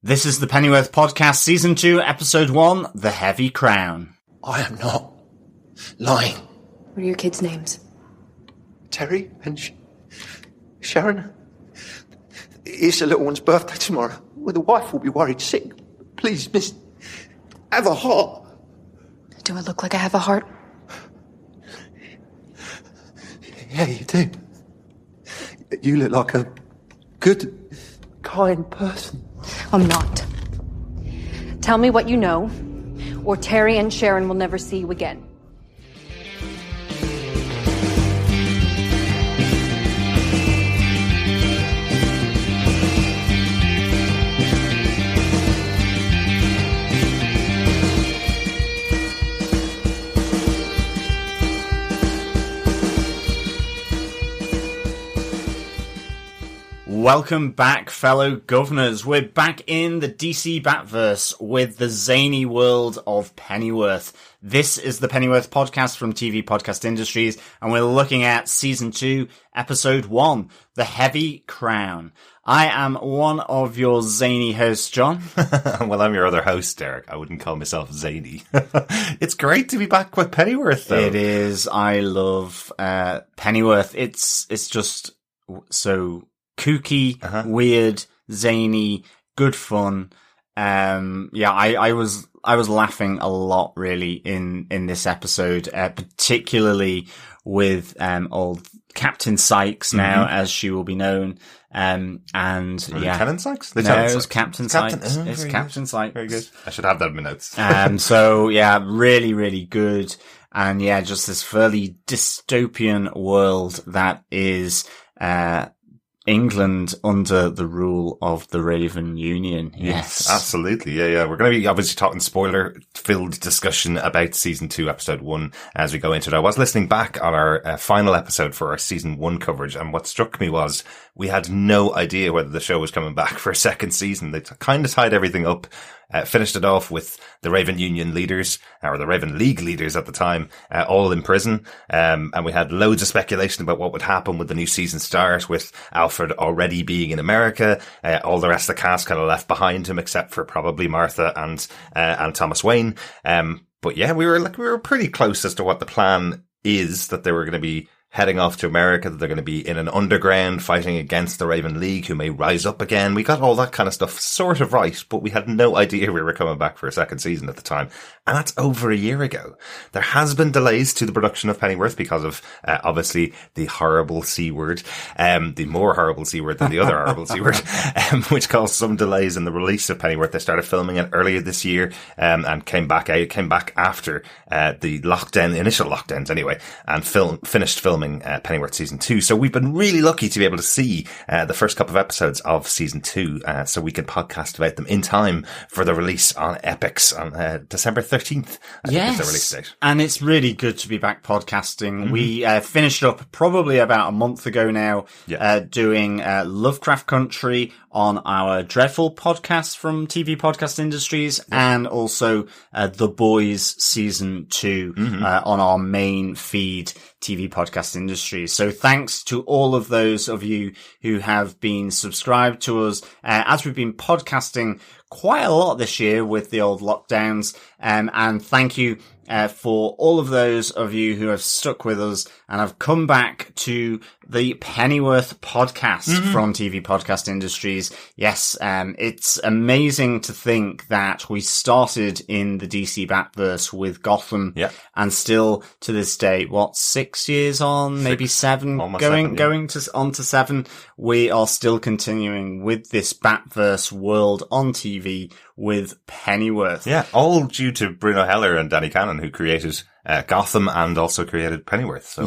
This is the Pennyworth Podcast, Season 2, Episode 1, The Heavy Crown. I am not lying. What are your kids' names? Terry and Sharon. It's the little one's birthday tomorrow. Well, the wife will be worried sick. Please, miss, have a heart. Do I look like I have a heart? Yeah, you do. You look like a good, kind person. I'm not. Tell me what you know, or Terry and Sharon will never see you again. Welcome back, fellow governors. We're back in the DC Batverse with the zany world of Pennyworth. This is the Pennyworth Podcast from TV Podcast Industries, and we're looking at Season 2, Episode 1, The Heavy Crown. I am one of your zany hosts, John. Well, I'm your other host, Derek. I wouldn't call myself zany. It's great to be back with Pennyworth, though. It is. I love Pennyworth. It's just so kooky, weird, zany, good fun. I was laughing a lot really in this episode, particularly with old Captain Sykes now, as she will be known. Lieutenant Sykes? No, it was Captain Sykes. It's Captain Sykes. Very good. I should have that in my notes. Really, really good. And just this fairly dystopian world that is England under the rule of the Raven Union. Yes. Absolutely. Yeah. We're going to be obviously talking spoiler-filled discussion about Season 2, Episode 1 as we go into it. I was listening back on our final episode for our Season 1 coverage, and what struck me was we had no idea whether the show was coming back for a second season. They kind of tied everything up. Finished it off with the Raven Union leaders, or the Raven League leaders at the time, all in prison. And we had loads of speculation about what would happen with the new season start, with Alfred already being in America. All the rest of the cast kind of left behind him, except for probably Martha and Thomas Wayne. But yeah, we were pretty close as to what the plan is, that they were going to be heading off to America, that they're going to be in an underground fighting against the Raven League, who may rise up again. We got all that kind of stuff sort of right, but we had no idea we were coming back for a second season at the time. And that's over a year ago. There has been delays to the production of Pennyworth because of, obviously, the horrible C word, the more horrible C word than the other horrible C word, which caused some delays in the release of Pennyworth. They started filming it earlier this year, and came back after, the initial lockdowns anyway, and finished filming Pennyworth Season 2. So we've been really lucky to be able to see the first couple of episodes of Season 2, so we can podcast about them in time for the release on Epix on December 13th. I think is the release date. And it's really good to be back podcasting. We finished up probably about a month ago now, doing Lovecraft Country on our Dreadful podcast from TV Podcast Industries, and also The Boys Season 2 on our main feed, TV Podcast Industries. So thanks to all of those of you who have been subscribed to us as we've been podcasting quite a lot this year with the old lockdowns, and thank you for all of those of you who have stuck with us and have come back to the Pennyworth podcast from TV Podcast Industries. Yes, it's amazing to think that we started in the DC Batverse with Gotham, and still to this day, 6 years on, maybe 7, going on to 7, we are still continuing with this Batverse world on TV with Pennyworth. Yeah, all due to Bruno Heller and Danny Cannon, who created Gotham and also created Pennyworth.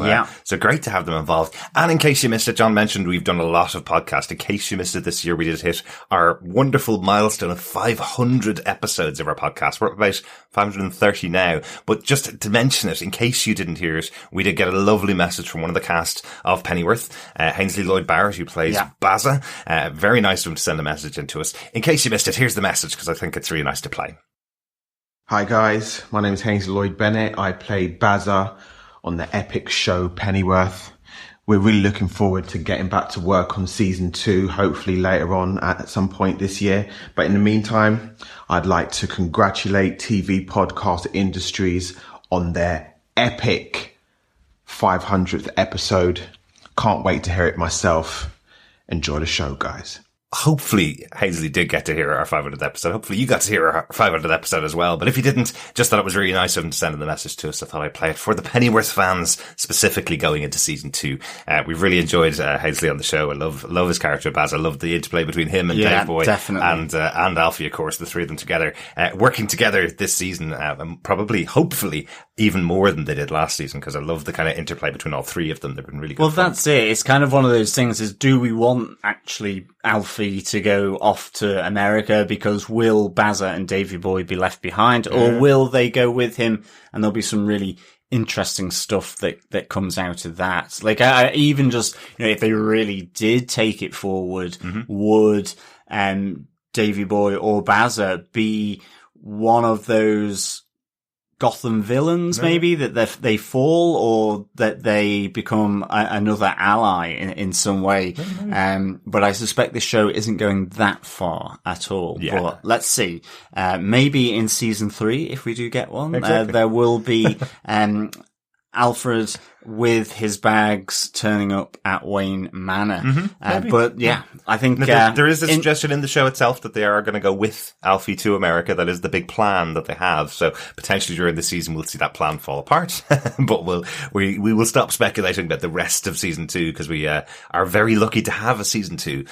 So great to have them involved. And in case you missed it, John mentioned we've done a lot of podcasts. In case you missed it this year, we did hit our wonderful milestone of 500 episodes of our podcast. We're at about 530 now. But just to mention it, in case you didn't hear it, we did get a lovely message from one of the cast of Pennyworth, Ainsley Lloyd Barrett, who plays Bazza. Very nice of him to send a message into us. In case you missed it, here's the message, because I think it's really nice to play. Hi guys, my name is Ainsley Lloyd Bennett. I played Bazza on the epic show Pennyworth. we're really looking forward to getting back to work on season 2, hopefully later on at some point this year. But in the meantime, I'd like to congratulate TV Podcast Industries on their epic 500th episode. Can't wait to hear it myself. Enjoy the show, guys. Hopefully Hazley did get to hear our 500th episode. Hopefully you got to hear our 500th episode as well. But if you didn't, just thought it was really nice of him to send the message to us. I thought I'd play it for the Pennyworth fans, specifically going into season 2. We've really enjoyed Hazley on the show. I love his character, Baz. I love the interplay between him and Dave-Boy. Definitely. And Alfie, of course, the three of them together, working together this season, and probably, hopefully, even more than they did last season, because I love the kind of interplay between all three of them. They've been really good. Well, that's it. It's kind of one of those things is, do we want actually Alfie to go off to America, because will Bazza and Dave-Boy be left behind, or will they go with him? And there'll be some really interesting stuff that comes out of that. Like, I even just, if they really did take it forward, would Dave-Boy or Bazza be one of those Gotham villains, maybe, that they fall, or that they become another ally in some way. But I suspect this show isn't going that far at all. Yeah. But let's see. Maybe in season 3, if we do get one, there will be Alfred with his bags turning up at Wayne Manor. But yeah, I think there is a suggestion in the show itself that they are going to go with Alfie to America. That is the big plan that they have. So potentially during the season we'll see that plan fall apart. But we will stop speculating about the rest of season 2, because we are very lucky to have a season 2.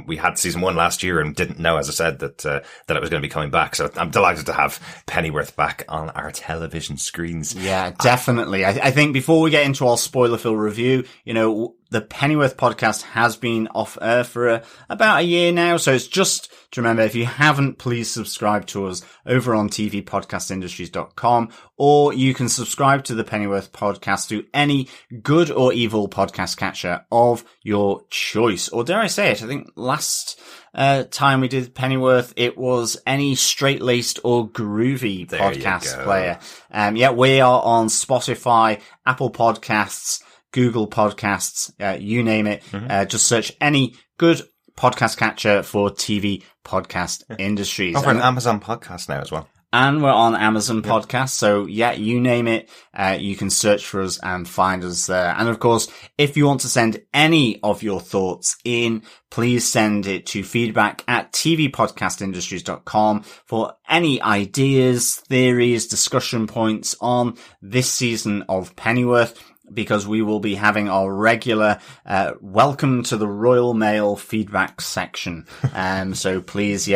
We had season 1 last year and didn't know, as I said, that it was going to be coming back. So I'm delighted to have Pennyworth back on our television screens. Yeah, definitely. I think before we get into our spoiler-filled review, the Pennyworth podcast has been off air for about a year now. So it's just to remember, if you haven't, please subscribe to us over on tvpodcastindustries.com, or you can subscribe to the Pennyworth podcast through any good or evil podcast catcher of your choice. Or dare I say it, I think last time we did Pennyworth, it was any straight-laced or groovy podcast player. We are on Spotify, Apple Podcasts, Google Podcasts, you name it. Just search any good podcast catcher for TV Podcast Industries. We're on Amazon Podcast now as well. And we're on Amazon Podcast. So you name it. You can search for us and find us there. And of course, if you want to send any of your thoughts in, please send it to feedback@tvpodcastindustries.com for any ideas, theories, discussion points on this season of Pennyworth, because we will be having our regular welcome to the Royal Mail feedback section. So please,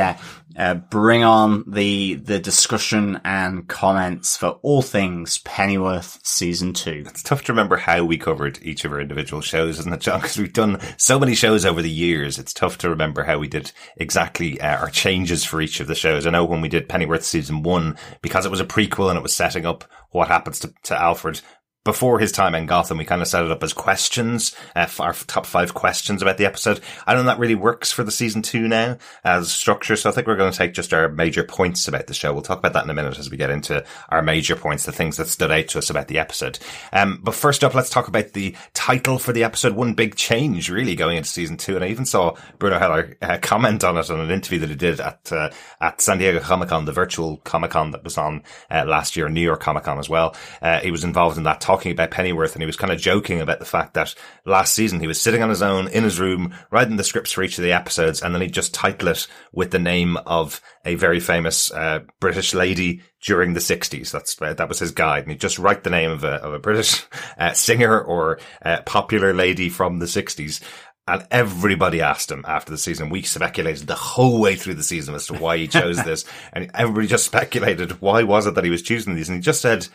bring on the discussion and comments for all things Pennyworth season 2. It's tough to remember how we covered each of our individual shows, isn't it, John? Because we've done so many shows over the years. It's tough to remember how we did exactly our changes for each of the shows. I know when we did Pennyworth season 1, because it was a prequel and it was setting up what happens to Alfred before his time in Gotham, we kind of set it up as questions, our top 5 questions about the episode. I don't know that really works for the season 2 now as structure, so I think we're going to take just our major points about the show. We'll talk about that in a minute as we get into our major points, the things that stood out to us about the episode. But first up, let's talk about the title for the episode. One big change, really, going into season 2, and I even saw Bruno Heller comment on it on an interview that he did at San Diego Comic-Con, the virtual Comic-Con that was on last year, New York Comic-Con as well. He was involved in that, talking about Pennyworth, and he was kind of joking about the fact that last season he was sitting on his own in his room writing the scripts for each of the episodes, and then he'd just title it with the name of a very famous British lady during the 60s. That was his guide, and he'd just write the name of a British singer or popular lady from the 60s. And everybody asked him after the season. We speculated the whole way through the season as to why he chose this, and everybody just speculated why was it that he was choosing these, and he just said,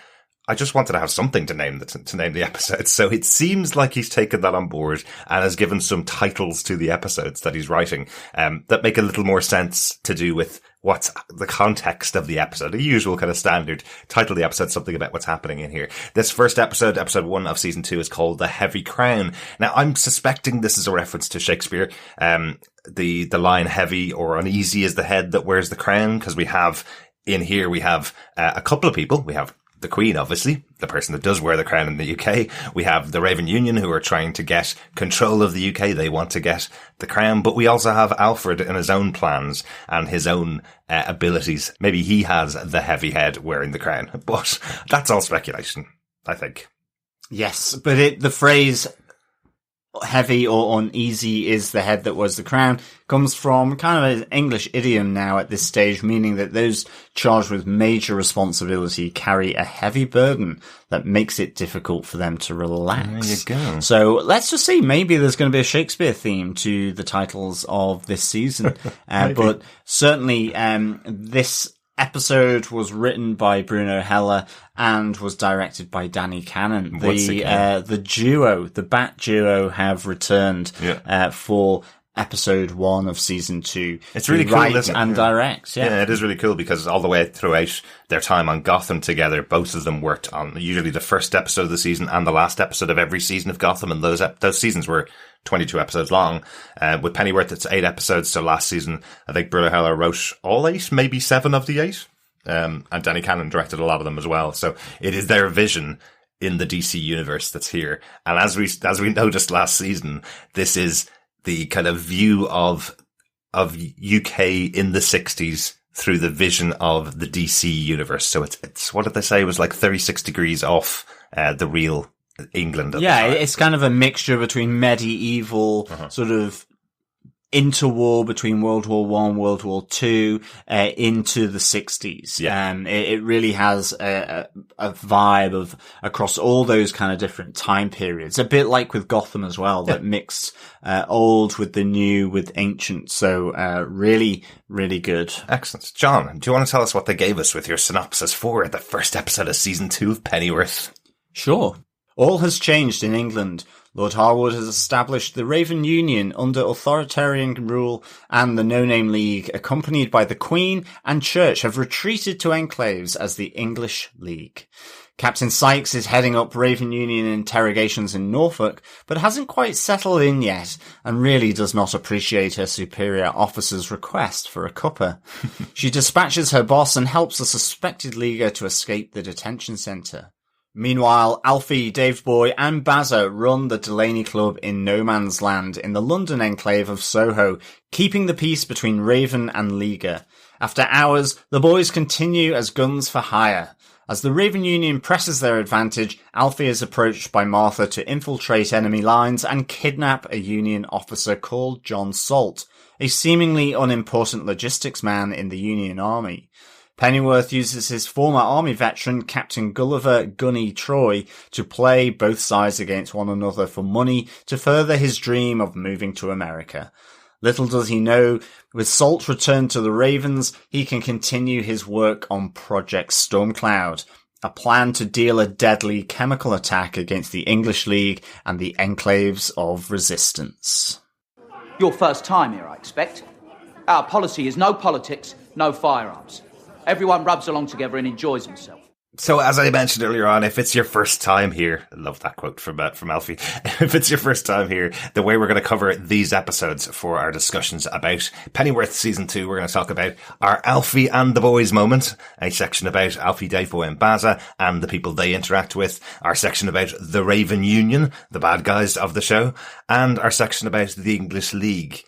I just wanted to have something to name the episodes. So it seems like he's taken that on board and has given some titles to the episodes that he's writing, that make a little more sense to do with what's the context of the episode. The usual kind of standard title of the episode, something about what's happening in here. This first episode 1 of season 2, is called The Heavy Crown. Now, I'm suspecting this is a reference to Shakespeare. The line heavy or uneasy is the head that wears the crown, because we have a couple of people. We have the Queen, obviously, the person that does wear the crown in the UK. We have the Raven Union, who are trying to get control of the UK. They want to get the crown. But we also have Alfred and his own plans and his own abilities. Maybe he has the heavy head wearing the crown. But that's all speculation, I think. Yes, but the phrase heavy or uneasy is the head that was the crown comes from kind of an English idiom now at this stage, meaning that those charged with major responsibility carry a heavy burden that makes it difficult for them to relax. There you go. So let's just see, maybe there's going to be a Shakespeare theme to the titles of this season. But certainly this episode was written by Bruno Heller and was directed by Danny Cannon. The duo, the Bat duo, have returned for episode 1 of season 2. It's really cool, isn't it? And direct. Yeah, it is really cool because all the way throughout their time on Gotham together, both of them worked on usually the first episode of the season and the last episode of every season of Gotham, and those seasons were 22 episodes long. With Pennyworth, it's 8 episodes. So last season, I think Bruno Heller wrote all 8, maybe 7 of the 8. And Danny Cannon directed a lot of them as well. So it is their vision in the DC universe that's here. And as we noticed last season, this is the kind of view of UK in the 60s through the vision of the DC universe. So it's what did they say? It was like 36 degrees off the real England. It's kind of a mixture between medieval sort of interwar between World War One, World War Two, into the 60s. It really has a vibe of across all those kind of different time periods. A bit like with Gotham as well, that mixed old with the new with ancient. So really, really good. Excellent. John, do you want to tell us what they gave us with your synopsis for the first episode of season 2 of Pennyworth? Sure. All has changed in England. Lord Harwood has established the Raven Union under authoritarian rule, and the No Name League, accompanied by the Queen and Church, have retreated to enclaves as the English League. Captain Sykes is heading up Raven Union interrogations in Norfolk, but hasn't quite settled in yet, and really does not appreciate her superior officer's request for a cuppa. She dispatches her boss and helps a suspected leaguer to escape the detention centre. Meanwhile, Alfie, Dave-Boy and Bazza run the Delaney Club in no man's land in the London enclave of Soho, keeping the peace between Raven and Leaguer. After hours, the boys continue as guns for hire. As the Raven Union presses their advantage, Alfie is approached by Martha to infiltrate enemy lines and kidnap a Union officer called John Salt, a seemingly unimportant logistics man in the Union Army. Pennyworth uses his former army veteran, Captain Gulliver Gunny Troy, to play both sides against one another for money to further his dream of moving to America. Little does he know, with Salt returned to the Ravens, he can continue his work on Project Stormcloud, a plan to deal a deadly chemical attack against the English League and the enclaves of resistance. Your first time here, I expect. Our policy is no politics, no firearms. Everyone rubs along together and enjoys himself. So, as I mentioned earlier on, if it's your first time here, I love that quote from Alfie. If it's your first time here, the way we're going to cover these episodes for our discussions about Pennyworth Season 2, we're going to talk about our Alfie and the Boys moment, a section about Alfie, Dave-Boy and Bazza and the people they interact with, our section about the Raven Union, the bad guys of the show, and our section about the English League,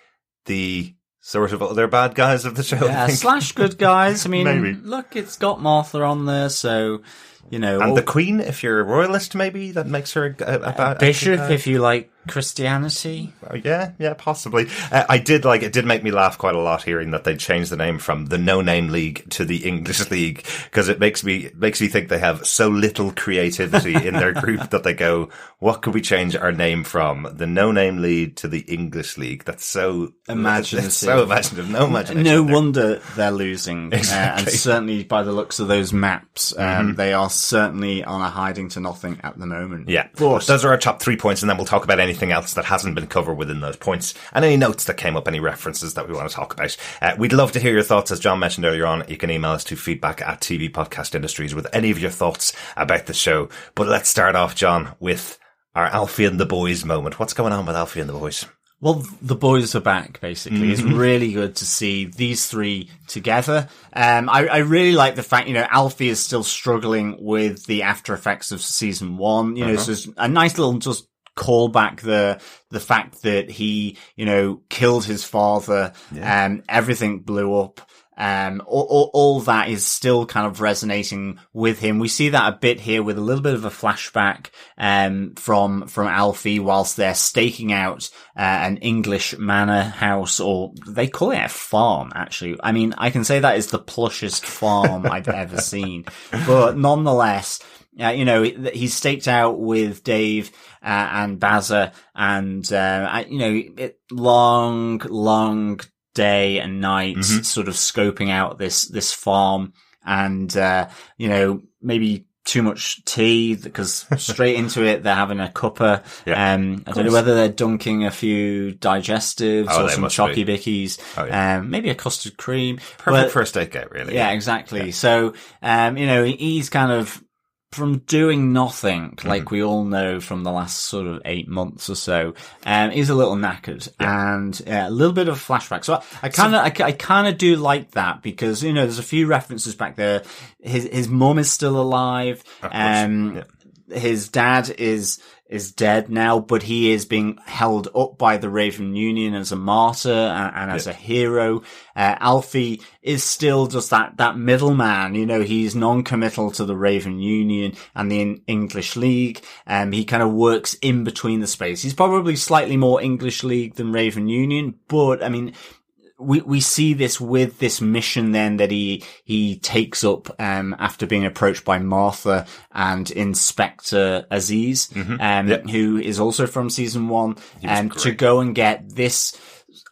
the sort of other bad guys of the show. Yeah, slash good guys. I mean, maybe. Look, it's got Martha on there, so, you know. And the Queen, if you're a royalist, maybe, that makes her a bad Bishop, if you like Christianity. Yeah, possibly. I did like, it did make me laugh quite a lot hearing that they changed the name from the No Name League to the English League, because it makes me think they have so little creativity in their group that they go, what could we change our name from? The No Name League to the English League. That's so imaginative. So imaginative. No imagination. No wonder they're losing. Exactly. And certainly by the looks of those maps, they are certainly on a hiding to nothing at the moment. Yeah. But those are our top 3 points, and then we'll talk about anything else that hasn't been covered within those points, and any notes that came up, any references that we want to talk about. We'd love to hear your thoughts. As John mentioned earlier on, you can email us to feedback@TV Podcast Industries with any of your thoughts about the show. But let's start off, John, with our Alfie and the Boys moment. What's going on with Alfie and the Boys? Well, the boys are back, basically. It's really good to see these three together. I really like the fact, Alfie is still struggling with the after effects of season 1. So there's a nice little just call back the fact that he, killed his father, everything blew up. All that is still kind of resonating with him. We see that a bit here with a little bit of a flashback, from Alfie whilst they're staking out, an English manor house, or they call it a farm, actually. I mean, I can say that is the plushest farm I've ever seen, but nonetheless, he's staked out with Dave, and Bazza, and, long day and night, sort of scoping out this farm, and, maybe too much tea, because straight into it, they're having a cuppa. I don't know whether they're dunking a few digestives or some chocky bickies, maybe a custard cream. Perfect for a stakeout, really. Yeah, exactly. So, he's kind of, from doing nothing, like we all know from the last sort of 8 months or so, he's a little knackered, and a little bit of a flashback. So I kind of do like that, because, there's a few references back there. His mum is still alive. His dad is dead now, but he is being held up by the Raven Union as a martyr and as a hero. Alfie is still just that middleman. He's non-committal to the Raven Union and the English League. He kind of works in between the space. He's probably slightly more English League than Raven Union, but I mean, we see this with this mission then that he takes up, after being approached by Martha and Inspector Aziz, who is also from season 1, to go and get this,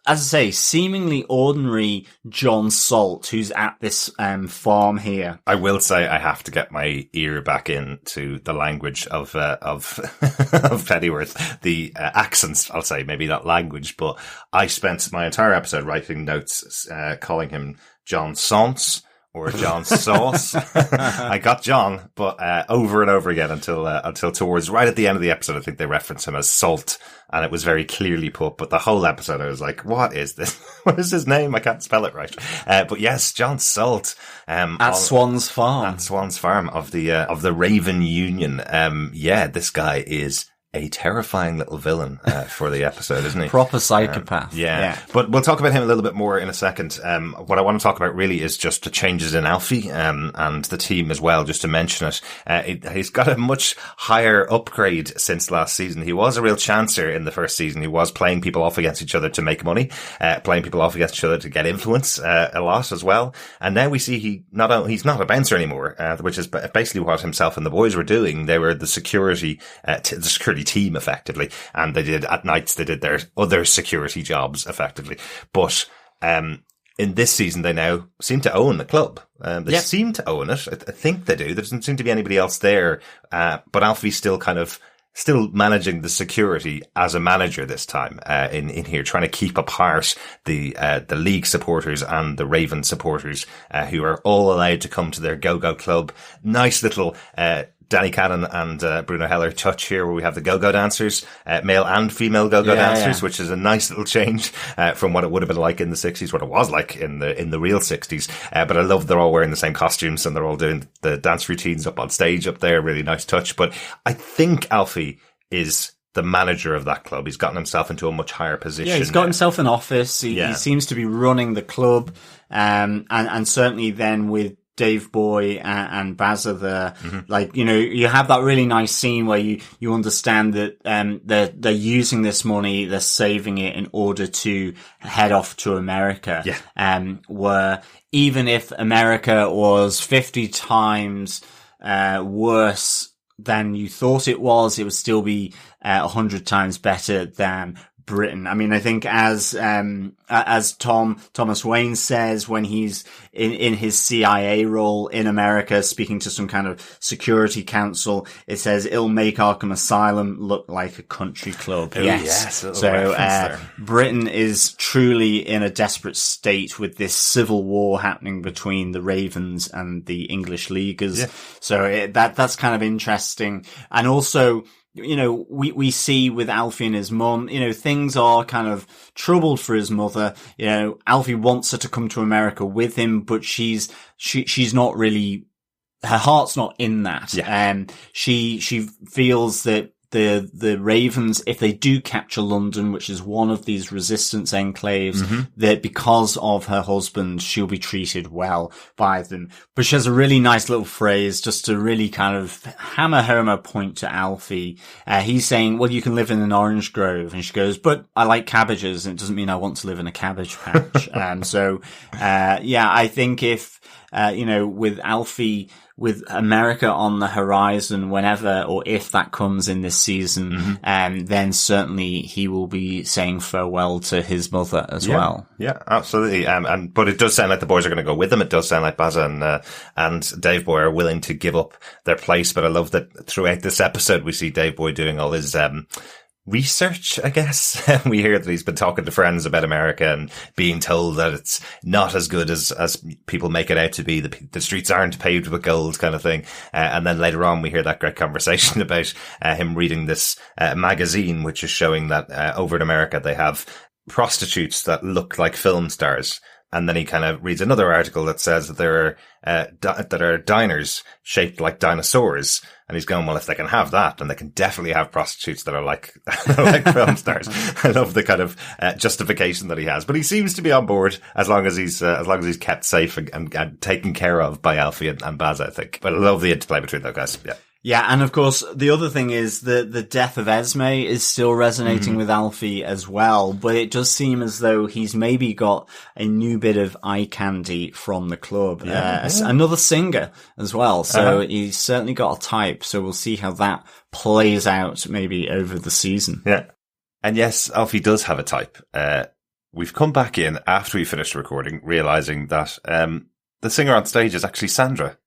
as I say, seemingly ordinary John Salt, who's at this farm here. I will say I have to get my ear back into the language of of Pennyworth. The accents, I'll say, maybe not language, but I spent my entire episode writing notes, calling him John Sance or John Sauce. I got John, but over and over again until towards right at the end of the episode, I think they reference him as Salt, and it was very clearly put. But the whole episode, I was like, "What is this? What is his name? I can't spell it right." But yes, John Salt, at Swan's Farm, of the Raven Union. This guy is a terrifying little villain for the episode, isn't he? Proper psychopath. Yeah. But we'll talk about him a little bit more in a second. What I want to talk about really is just the changes in Alfie and the team as well, just to mention it. He's got a much higher upgrade since last season. He was a real chancer in the first season. He was playing people off against each other to make money, playing people off against each other to get influence a lot as well. And now we see he's not a bouncer anymore, which is basically what himself and the boys were doing. They were the security team effectively, and they did their other security jobs effectively. But in this season, they now seem to own the club. They seem to own it. I think they do. There doesn't seem to be anybody else there. But Alfie's still managing the security as a manager this time, in here, trying to keep apart the League supporters and the Raven supporters, who are all allowed to come to their go-go club. Nice little, Danny Cannon and Bruno Heller touch here, where we have the go-go dancers, male and female go-go dancers, which is a nice little change from what it would have been like in the 60s, what it was like in the real 60s. But I love they're all wearing the same costumes and they're all doing the dance routines up on stage up there. Really nice touch. But I think Alfie is the manager of that club. He's gotten himself into a much higher position. Yeah, he's got himself an office. He seems to be running the club. And certainly then with Dave-Boy and Bazza there, you have that really nice scene where you understand that they're using this money, they're saving it in order to head off to America. Where even if America was 50 times worse than you thought it would still be 100 times better than Britain. I mean, I think as Thomas Wayne says when he's in his CIA role in America, speaking to some kind of security council, it says it'll make Arkham Asylum look like a country club. Yes. So, Britain is truly in a desperate state with this civil war happening between the Ravens and the English Leaguers. So that's kind of interesting. And also, we see with Alfie and his mum, things are kind of troubled for his mother. Alfie wants her to come to America with him, but she's not really, her heart's not in that. Yeah. She feels that the Ravens, if they do capture London, which is one of these resistance enclaves, that because of her husband, she'll be treated well by them. But she has a really nice little phrase just to really kind of hammer home a point to Alfie. He's saying, well, you can live in an orange grove. And she goes, but I like cabbages, and it doesn't mean I want to live in a cabbage patch. I think if, with Alfie, with America on the horizon, whenever or if that comes in this season, then certainly he will be saying farewell to his mother as well. Yeah, absolutely. But it does sound like the boys are going to go with him. It does sound like Bazza and Dave-Boy are willing to give up their place. But I love that throughout this episode, we see Dave-Boy doing all his, research, I guess. We hear that he's been talking to friends about America and being told that it's not as good as people make it out to be. The streets aren't paved with gold kind of thing. And then later on, we hear that great conversation about him reading this magazine, which is showing that over in America, they have prostitutes that look like film stars. And then he kind of reads another article that says that there are diners shaped like dinosaurs. And he's going, well, if they can have that, then they can definitely have prostitutes that are like film stars. I love the kind of justification that he has. But he seems to be on board as long as he's kept safe and taken care of by Alfie and Bazza, I think. But I love the interplay between those guys. Yeah. Yeah, and of course, the other thing is that the death of Esme is still resonating with Alfie as well, but it does seem as though he's maybe got a new bit of eye candy from the club. Another singer as well, so he's certainly got a type, so we'll see how that plays out maybe over the season. Yeah. And yes, Alfie does have a type. We've come back in after we finished recording, realizing that the singer on stage is actually Sandra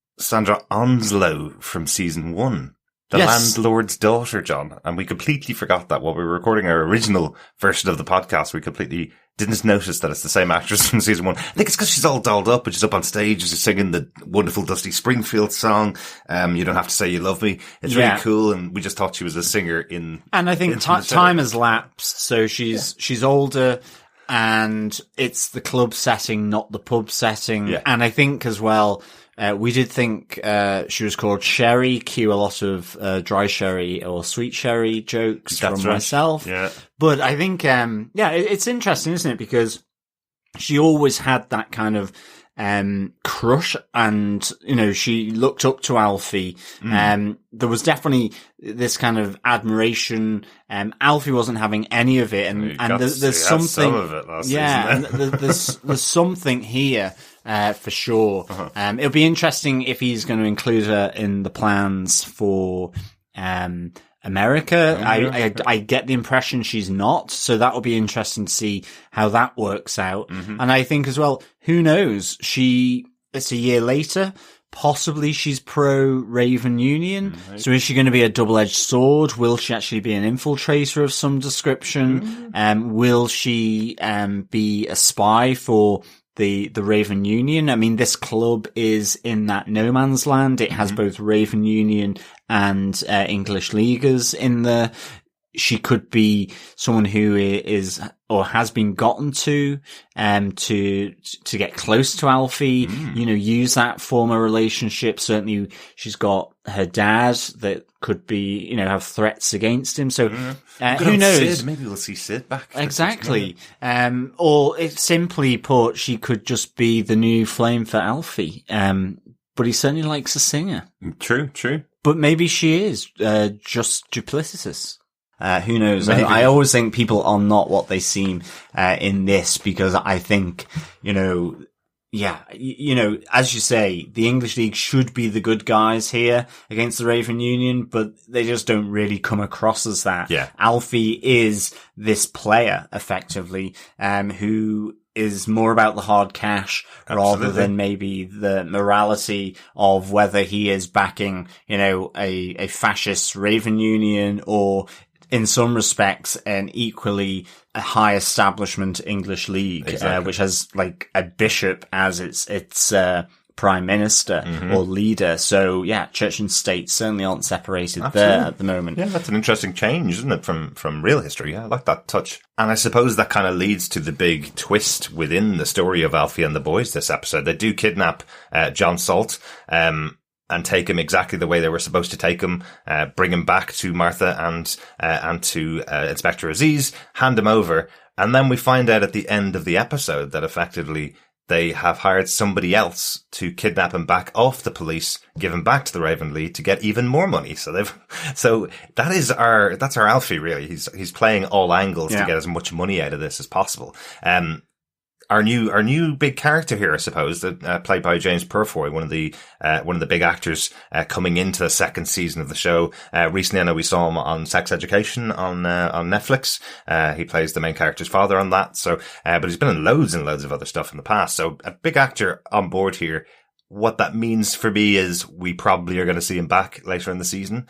Onslow from season 1. The landlord's daughter, John. And we completely forgot that while we were recording our original version of the podcast. We completely didn't notice that it's the same actress from season 1. I think it's because she's all dolled up and she's up on stage. She's singing the wonderful Dusty Springfield song. You don't have to say you love me. It's really cool. And we just thought she was a singer in. And I think time has lapsed. So she's older. And it's the club setting, not the pub setting. Yeah. And I think as well, we did think she was called Sherry. Cue a lot of dry sherry or sweet sherry jokes from myself. Yeah. But I think, it's interesting, isn't it? Because she always had that kind of crush, and she looked up to Alfie. There was definitely this kind of admiration. Alfie wasn't having any of it, and there's something. Some of it last season, and there's something here. For sure. It'll be interesting if he's going to include her in the plans for America. I get the impression she's not, so that will be interesting to see how that works out. And I think as well, who knows? It's a year later. Possibly she's pro-Raven Union. So is she going to be a double-edged sword? Will she actually be an infiltrator of some description? Will she be a spy for the Raven Union? I mean, this club is in that no man's land. It has both Raven Union and English Leaguers in there. She could be someone who is or has been gotten to get close to Alfie, use that former relationship. Certainly she's got her dad that could be, have threats against him. So, who knows? Sid. Maybe we'll see Sid back. Exactly. Or if simply put, she could just be the new flame for Alfie. But he certainly likes a singer. True. But maybe she is, just duplicitous. Who knows? I always think people are not what they seem, in this, because I think, as you say, the English League should be the good guys here against the Raven Union, but they just don't really come across as that. Yeah. Alfie is this player, effectively, who is more about the hard cash rather than maybe the morality of whether he is backing, a fascist Raven Union or, in some respects, an equally a high establishment English League, which has like a bishop as its prime minister or leader. So yeah, church and state certainly aren't separated there at the moment. Yeah, that's an interesting change, isn't it, from real history? Yeah, I like that touch. And I suppose that kind of leads to the big twist within the story of Alfie and the boys this episode. They do kidnap John Salt, and take him exactly the way they were supposed to take him, bring him back to Martha and to Inspector Aziz, hand him over. And then we find out at the end of the episode that effectively they have hired somebody else to kidnap him back off the police, give him back to the Ravenlee to get even more money. So that's our Alfie, really. He's playing all angles to get as much money out of this as possible. Our new big character here, I suppose, played by James Purfoy, one of the big actors coming into the second season of the show. Recently, I know we saw him on Sex Education on Netflix. He plays the main character's father on that. So, but he's been in loads and loads of other stuff in the past. So, a big actor on board here. What that means for me is we probably are going to see him back later in the season.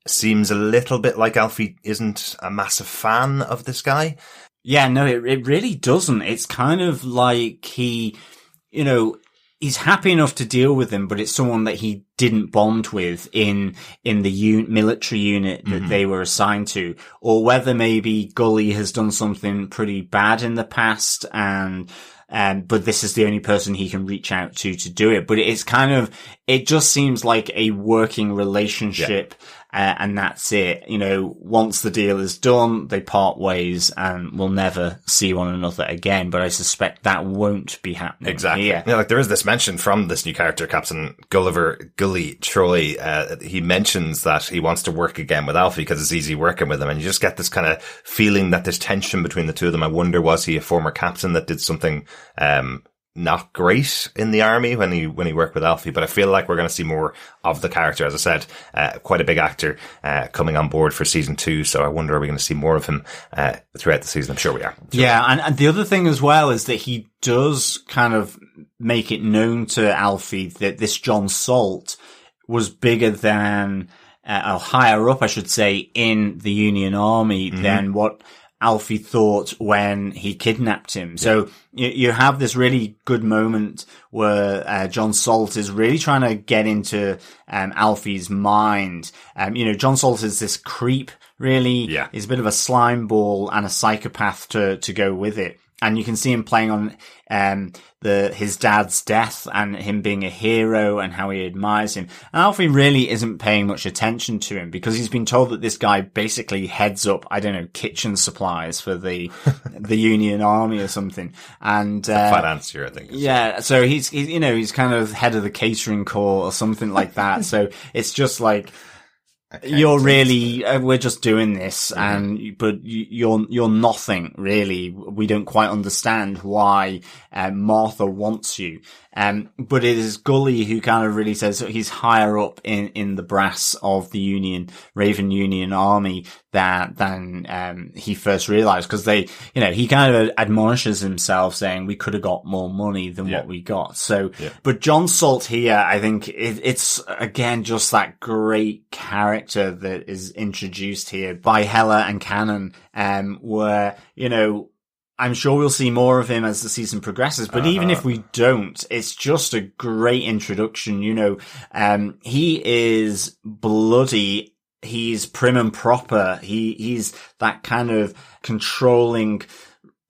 Seems a little bit like Alfie isn't a massive fan of this guy. Yeah, no, it really doesn't. It's kind of like he's happy enough to deal with him, but it's someone that he didn't bond with in the military unit that they were assigned to, or whether maybe Gully has done something pretty bad in the past but this is the only person he can reach out to do it. But it just seems like a working relationship. Yeah. And that's it. Once the deal is done, they part ways and will never see one another again. But I suspect that won't be happening. Exactly. Here. Yeah, like there is this mention from this new character, Captain Gully Troy. He mentions that he wants to work again with Alfie because it's easy working with him. And you just get this kind of feeling that there's tension between the two of them. I wonder, was he a former captain that did something, not great in the army when he worked with Alfie, but I feel like we're going to see more of the character. As I said, quite a big actor coming on board for season 2, so I wonder, are we going to see more of him throughout the season? I'm sure we are. Yeah, and the other thing as well is that he does kind of make it known to Alfie that this John Salt was bigger than, or higher up, I should say, in the Union Army than what Alfie thought when he kidnapped him. So you have this really good moment where John Salt is really trying to get into Alfie's mind. John Salt is this creep, really. Yeah. He's a bit of a slime ball and a psychopath to go with it. And you can see him playing on his dad's death and him being a hero and how he admires him. And Alfie really isn't paying much attention to him because he's been told that this guy basically heads up, kitchen supplies for the Union Army or something. And financier, I think. Yeah, so he's kind of head of the catering corps or something like that. So it's just like, you're really, we're just doing this but you're nothing really. We don't quite understand why, Martha wants you. But it is Gully who kind of really says he's higher up in the brass of the Raven Union Army than he first realized. Cause he kind of admonishes himself saying we could have got more money than what we got. So, but John Salt here, I think it's again, just that great character that is introduced here by Heller and Cannon, where, I'm sure we'll see more of him as the season progresses, but even if we don't, it's just a great introduction. He is bloody. He's prim and proper. He's that kind of controlling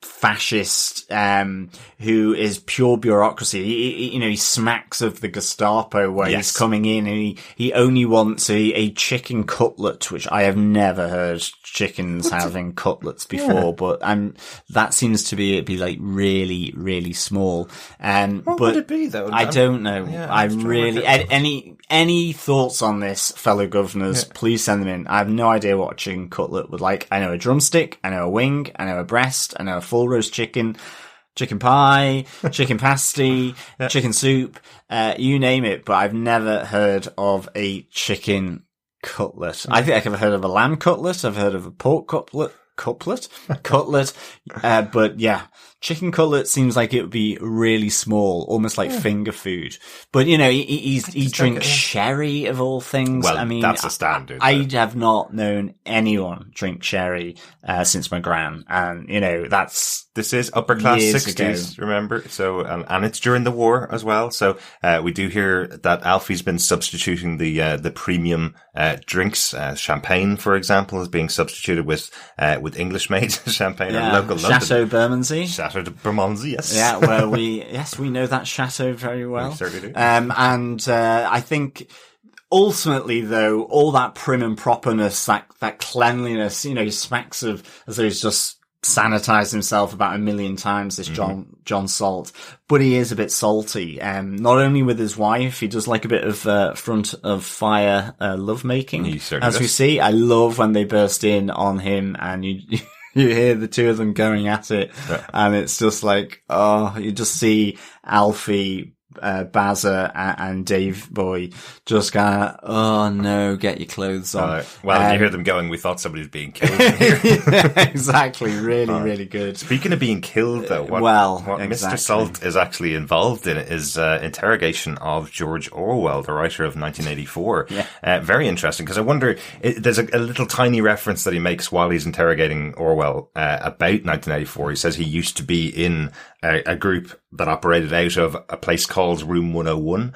fascist, who is pure bureaucracy. He smacks of the Gestapo where he's coming in and he only wants a chicken cutlet, which I have never heard chickens having cutlets before, but that seems to be like really, really small. What would it be though? I don't know. I really, any thoughts on this, fellow governors, please send them in. I have no idea what a chicken cutlet would like. I know a drumstick, I know a wing, I know a breast, I know a full roast chicken, chicken pie, chicken pasty, chicken soup, you name it, but I've never heard of a chicken cutlet. I think I've heard of a lamb cutlet, I've heard of a pork cutlet, cutlet. But yeah, chicken cutlet seems like it would be really small, almost like finger food. But, you know, he drinks sherry of all things. Well, I mean, that's a standard. I have not known anyone drink sherry since my gran. And, you know, this is upper class years 60s, ago. remember? So, and it's during the war as well. So, we do hear that Alfie's been substituting the premium, drinks. Champagne, for example, is being substituted with English made champagne or local Chateau London. Bermondsey. Chateau de Bermondsey, yes. Yeah, well, we know that chateau very well. We certainly do. And I think ultimately, though, all that prim and properness, that cleanliness, you know, he smacks of as though he's just sanitized himself about 1 million times, this John Salt, but he is a bit salty. Not only with his wife, he does like a bit of front of fire lovemaking, as we see. I love when they burst in on him and you hear the two of them going at it, and it's just like, oh, you just see Alfie, Bazza and Dave-Boy just going, oh no, get your clothes on. Well, you hear them going, we thought somebody was being killed in here. Yeah, exactly. Really good. Speaking of being killed, though, what exactly. Mr. Salt is actually involved in is interrogation of George Orwell, the writer of 1984. Yeah. Very interesting, because I wonder, there's a little tiny reference that he makes while he's interrogating Orwell about 1984. He says he used to be in a group that operated out of a place called Room 101,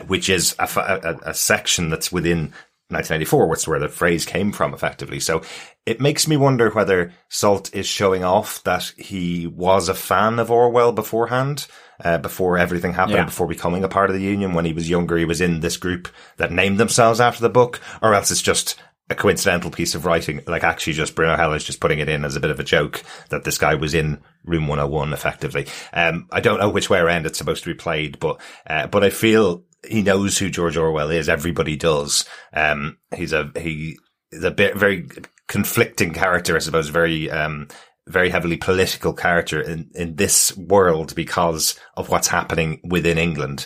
which is a section that's within 1984, which is where the phrase came from, effectively. So it makes me wonder whether Salt is showing off that he was a fan of Orwell beforehand, before everything happened, before becoming a part of the Union. When he was younger, he was in this group that named themselves after the book, or else it's just a coincidental piece of writing, like actually just Bruno Heller's just putting it in as a bit of a joke that this guy was in Room 101, effectively. I don't know which way around it's supposed to be played, but I feel he knows who George Orwell is. Everybody does. He's a very conflicting character, I suppose, very heavily political character in this world because of what's happening within England.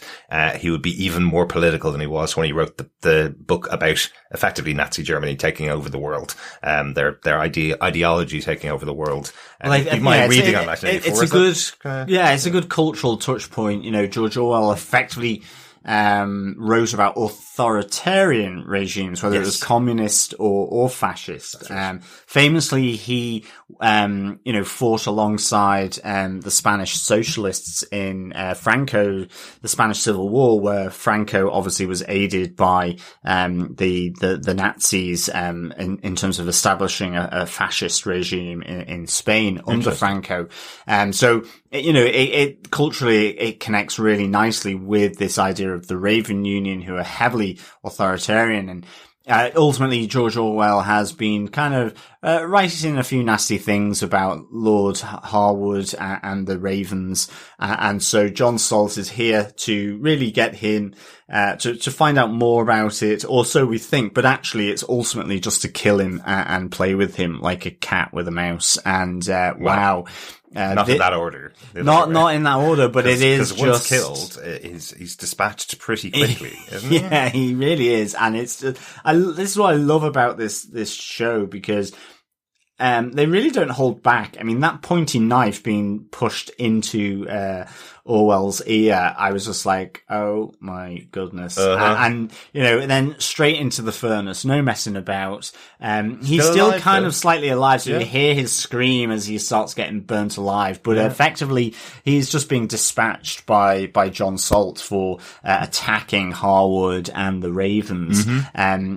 He would be even more political than he was when he wrote the book about effectively Nazi Germany taking over the world, their ideology taking over the world. Reading on 1984. It's a good cultural touch point. You know, George Orwell effectively wrote about authoritarian regimes, whether it was communist or fascist. Right. Famously, he, fought alongside, the Spanish socialists in, the Spanish Civil War, where Franco obviously was aided by, the Nazis, in terms of establishing a fascist regime in Spain under Franco. So, it culturally, it connects really nicely with this idea of the Raven Union, who are heavily authoritarian. And ultimately, George Orwell has been kind of writing a few nasty things about Lord Harwood and the Ravens. And so John Salt is here to really get him to find out more about it, or so we think. But actually, it's ultimately just to kill him and play with him like a cat with a mouse. And wow. Not in that order. Not in that order, but it is just... once killed, he's dispatched pretty quickly, isn't he? Yeah, he really is. And it's just, this is what I love about this show, because they really don't hold back. I mean, that pointy knife being pushed into Orwell's ear, I was just like, oh my goodness. And then straight into the furnace, no messing about. He's still alive, kind of slightly alive, so you hear his scream as he starts getting burnt alive, but effectively he's just being dispatched by John Salt for attacking Harwood and the Ravens.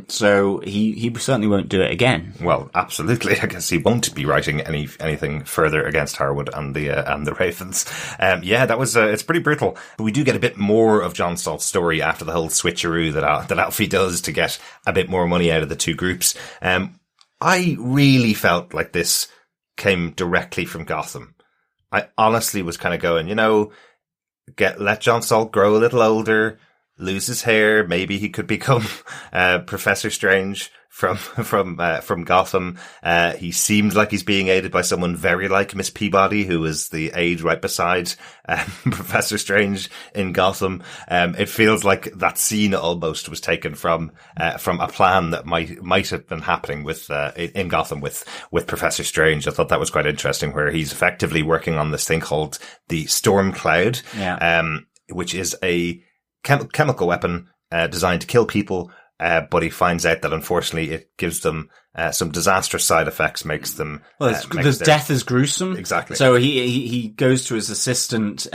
So he certainly won't do it again. Well, absolutely. I guess he won't be writing anything further against Harwood and the Ravens. That was it's pretty brutal. But we do get a bit more of John Salt's story after the whole switcheroo that Alfie does to get a bit more money out of the two groups. I really felt like this came directly from Gotham. I honestly was kind of going, let John Salt grow a little older, lose his hair. Maybe he could become Professor Strange from Gotham. He seems like he's being aided by someone very like Miss Peabody, who is the aide right beside Professor Strange in Gotham. It feels like that scene almost was taken from a plan that might have been happening with in Gotham with Professor Strange. I thought that was quite interesting, where he's effectively working on this thing called the Storm Cloud, which is a chemical weapon designed to kill people. But he finds out that unfortunately it gives them some disastrous side effects, makes them. Well, death is gruesome. Exactly. So he goes to his assistant.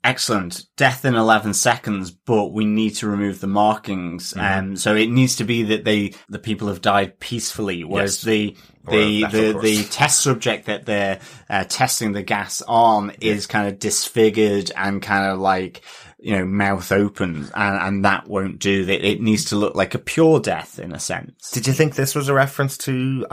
Excellent. Death in 11 seconds, but we need to remove the markings. So it needs to be that the people have died peacefully, whereas the test subject that they're testing the gas on is kind of disfigured and kind of like, mouth open, and that won't do. It needs to look like a pure death in a sense. Did you think this was a reference to,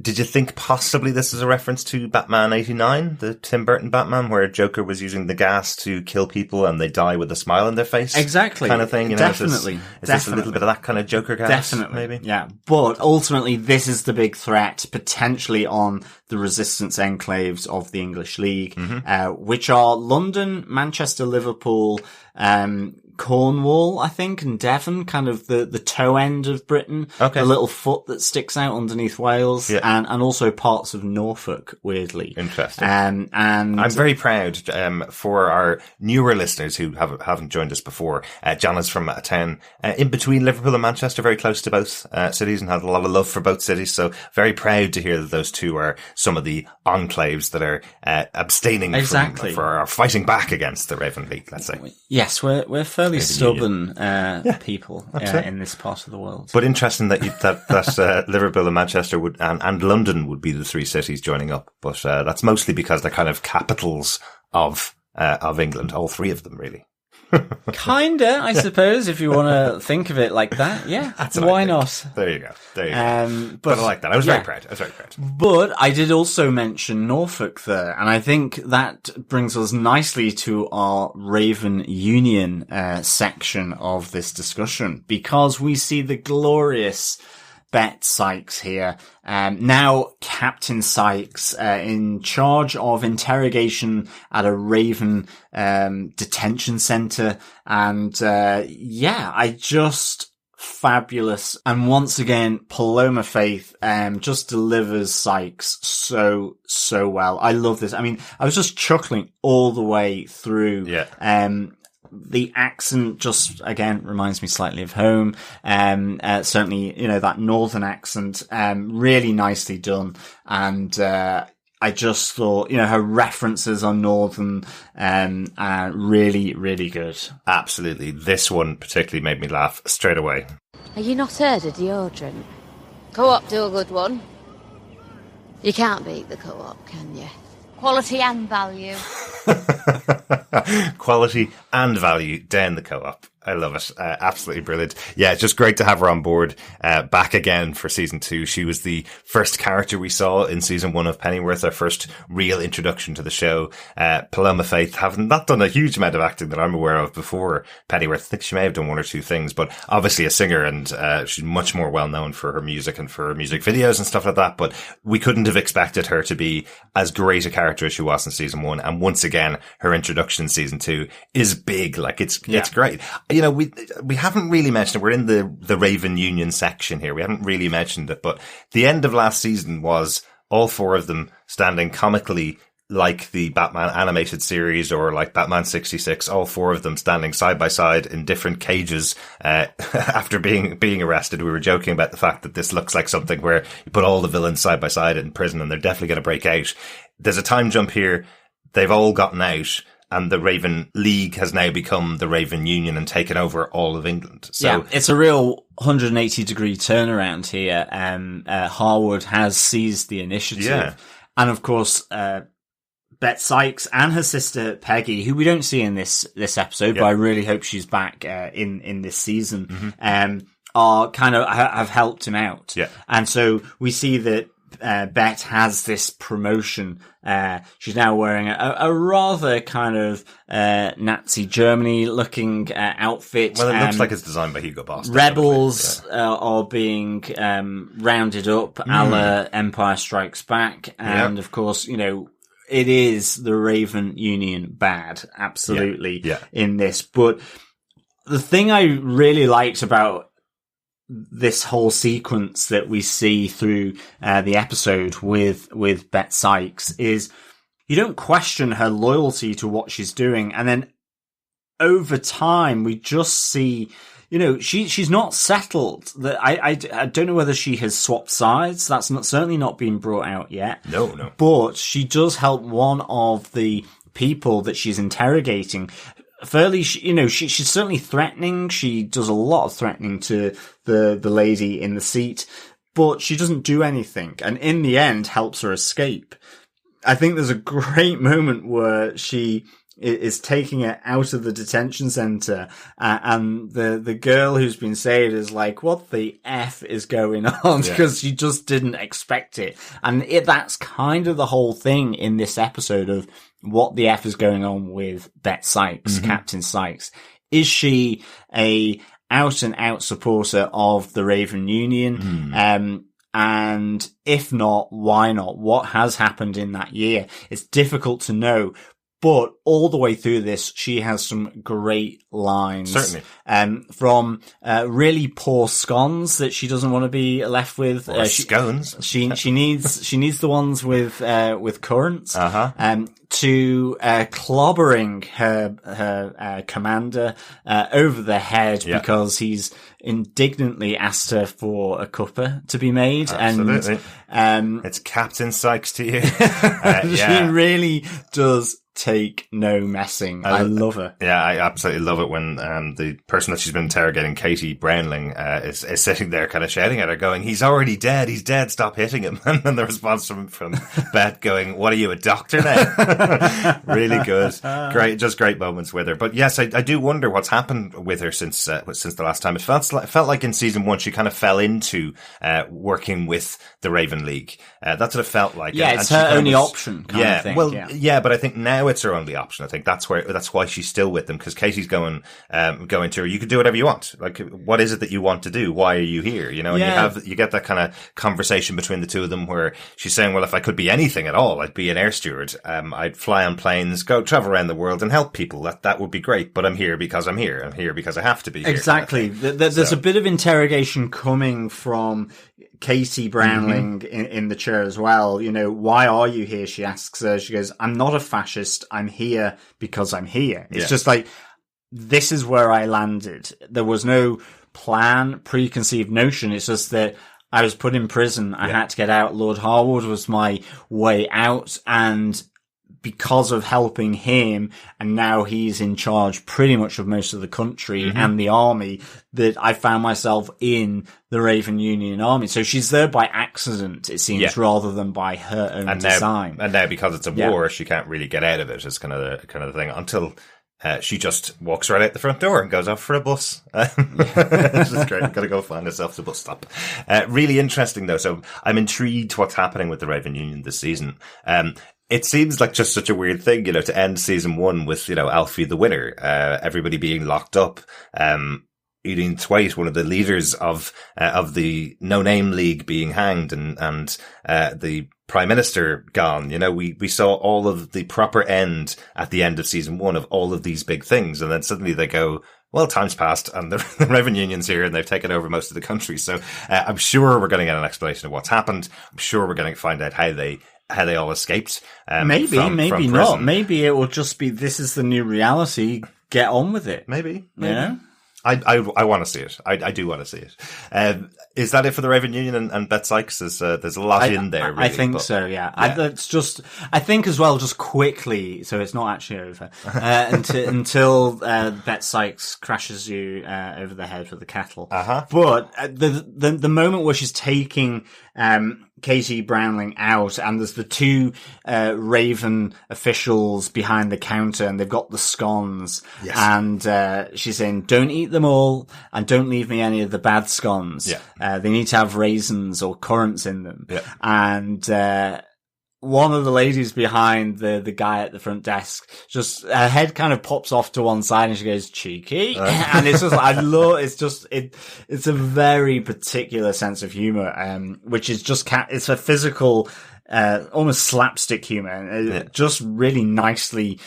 did you think possibly this is a reference to Batman 89, the Tim Burton Batman, where Joker was using the gas to kill people and they die with a smile on their face? Exactly. Kind of thing, Definitely. Is this a little bit of that kind of Joker gas? Definitely. Maybe? Yeah. But ultimately, this is the big threat, potentially on the resistance enclaves of the English League, which are London, Manchester, Liverpool, Cornwall, I think, and Devon, kind of the toe end of Britain. Okay. The little foot that sticks out underneath Wales, and also parts of Norfolk, weirdly. Interesting. And I'm very proud, for our newer listeners who haven't joined us before. John is from a town, in between Liverpool and Manchester, very close to both, cities, and has a lot of love for both cities. So very proud to hear that those two are some of the enclaves that are, abstaining from, or fighting back against the Raven League, let's say. Yes, we're fairly stubborn people in this part of the world. But interesting that Liverpool and Manchester would and London would be the three cities joining up. But that's mostly because they're kind of capitals of England, all three of them, really. Kinda, I suppose, if you want to think of it like that. Yeah, why not? There you go. But I like that. I was very proud. But I did also mention Norfolk there, and I think that brings us nicely to our Raven Union section of this discussion, because we see the glorious Bet Sykes here. Now Captain Sykes, in charge of interrogation at a Raven, detention center. And, fabulous. And once again, Paloma Faith, just delivers Sykes so well. I love this. I mean, I was just chuckling all the way through. Yeah. The accent just, again, reminds me slightly of home. Certainly, that northern accent, really nicely done. And, I just thought, her references on northern, are really, really good. Absolutely. This one particularly made me laugh straight away. Are you not heard of deodorant? Co-op do a good one. You can't beat the co-op, can you? Quality and value. Quality and value down the co-op. I love it. Absolutely brilliant. Yeah, it's just great to have her on board, back again for season 2. She was the first character we saw in season 1 of Pennyworth, our first real introduction to the show. Paloma Faith having not done a huge amount of acting that I'm aware of before Pennyworth. I think she may have done one or two things, but obviously a singer, and she's much more well known for her music and for her music videos and stuff like that. But we couldn't have expected her to be as great a character as she was in season 1. And once again, her introduction in season 2 is big. Like it's great. We haven't really mentioned it. We're in the Raven Union section here. We haven't really mentioned it, but the end of last season was all four of them standing comically like the Batman animated series, or like Batman 66, all four of them standing side by side in different cages, after being arrested. We were joking about the fact that this looks like something where you put all the villains side by side in prison and they're definitely going to break out. There's a time jump here. They've all gotten out, and the Raven League has now become the Raven Union and taken over all of England. So yeah, it's a real 180-degree turnaround here. Harwood has seized the initiative. Yeah. And of course, Bet Sykes and her sister Peggy, who we don't see in this episode, but I really hope she's back in this season, are kind of have helped him out. Yeah. And so we see that Bet has this promotion. She's now wearing a rather kind of Nazi Germany looking outfit. Well, it looks like it's designed by Hugo Boss. Rebels are being rounded up, a la Empire Strikes Back, and of course, you know, it is the Raven Union bad, absolutely, in this. But the thing I really liked about this whole sequence that we see through the episode with Bet Sykes is you don't question her loyalty to what she's doing, and then over time we just see, you know, she's not settled. That I don't know whether she has swapped sides. That's certainly not been brought out yet. No. But she does help one of the people that she's interrogating. Fairly, she's certainly threatening. She does a lot of threatening to the lady in the seat, but she doesn't do anything, and in the end helps her escape. I think there's a great moment where she is taking it out of the detention center, and the girl who's been saved is like, what the F is going on? Because she just didn't expect it. And that's kind of the whole thing in this episode of what the F is going on with Bet Sykes, Captain Sykes. Is she a out and out supporter of the Raven Union? And if not, why not? What has happened in that year? It's difficult to know. But all the way through this, she has some great lines. Certainly. From really poor scones that she doesn't want to be left with. Scones. She needs the ones with currants. To clobbering her commander over the head because he's indignantly asked her for a cuppa to be made. Absolutely. And it's Captain Sykes to you. She really does take no messing. I love her. Yeah, I absolutely love it when the person that she's been interrogating, Katie Brownling, is sitting there kind of shouting at her, going, "He's already dead. He's dead. Stop hitting him." And then the response from Bet going, "What are you, a doctor now?" Really good. Great moments with her. But yes, I do wonder what's happened with her since the last time. It felt like in season 1 she kind of fell into working with the Raven League. That's what it felt like. Yeah, it's her only option kind of thing. Well, yeah, but I think now it's her only option. I think that's why she's still with them, because Katie's going to her, you can do whatever you want. Like, what is it that you want to do? Why are you here? You know, and you get that kind of conversation between the two of them where she's saying, well, if I could be anything at all, I'd be an air steward. I'd fly on planes, go travel around the world and help people. That would be great. But I'm here because I'm here. I'm here because I have to be here. Exactly. There's a bit of interrogation coming from Katie Brownling in the chair as well. You know, why are you here? She asks her. She goes, "I'm not a fascist. I'm here because I'm here." It's just like, this is where I landed. There was no plan, preconceived notion. It's just that I was put in prison. I had to get out. Lord Harwood was my way out. And because of helping him, and now he's in charge pretty much of most of the country and the army, that I found myself in the Raven Union army. So she's there by accident, it seems, rather than by her own design. And now because it's a war, she can't really get out of it. It's kind of the thing until she just walks right out the front door and goes off for a bus. It's just great. Got to go find herself a bus stop. Really interesting though. So I'm intrigued what's happening with the Raven Union this season. It seems like just such a weird thing, you know, to end season 1 with, you know, Alfie the winner, everybody being locked up, Edith Thwaite, one of the leaders of the No Name League, being hanged, and the Prime Minister gone. You know, we saw all of the proper end at the end of season 1 of all of these big things, and then suddenly they go, well, time's passed and the Raven Union's here and they've taken over most of the country. So I'm sure we're going to get an explanation of what's happened. I'm sure we're going to find out how they all escaped. Maybe from not. prison. Maybe it will just be, this is the new reality. Get on with it. Maybe. Yeah. I want to see it. I do want to see it. Is that it for the Raven Union and Bet Sykes? There's a lot in there, really. I think so, yeah. I think as well, just quickly, so it's not actually over, until Bet Sykes crashes you over the head with the kettle. Uh-huh. But the moment where she's taking Katie Brownling out, and there's the two Raven officials behind the counter, and they've got the scones. Yes. And she's saying, don't eat them all, and don't leave me any of the bad scones. Yeah. They need to have raisins or currants in them. Yeah. And one of the ladies behind the guy at the front desk, just her head kind of pops off to one side and she goes, cheeky. And it's just, it's a very particular sense of humor, which is just, it's a physical, almost slapstick humor, and just really nicely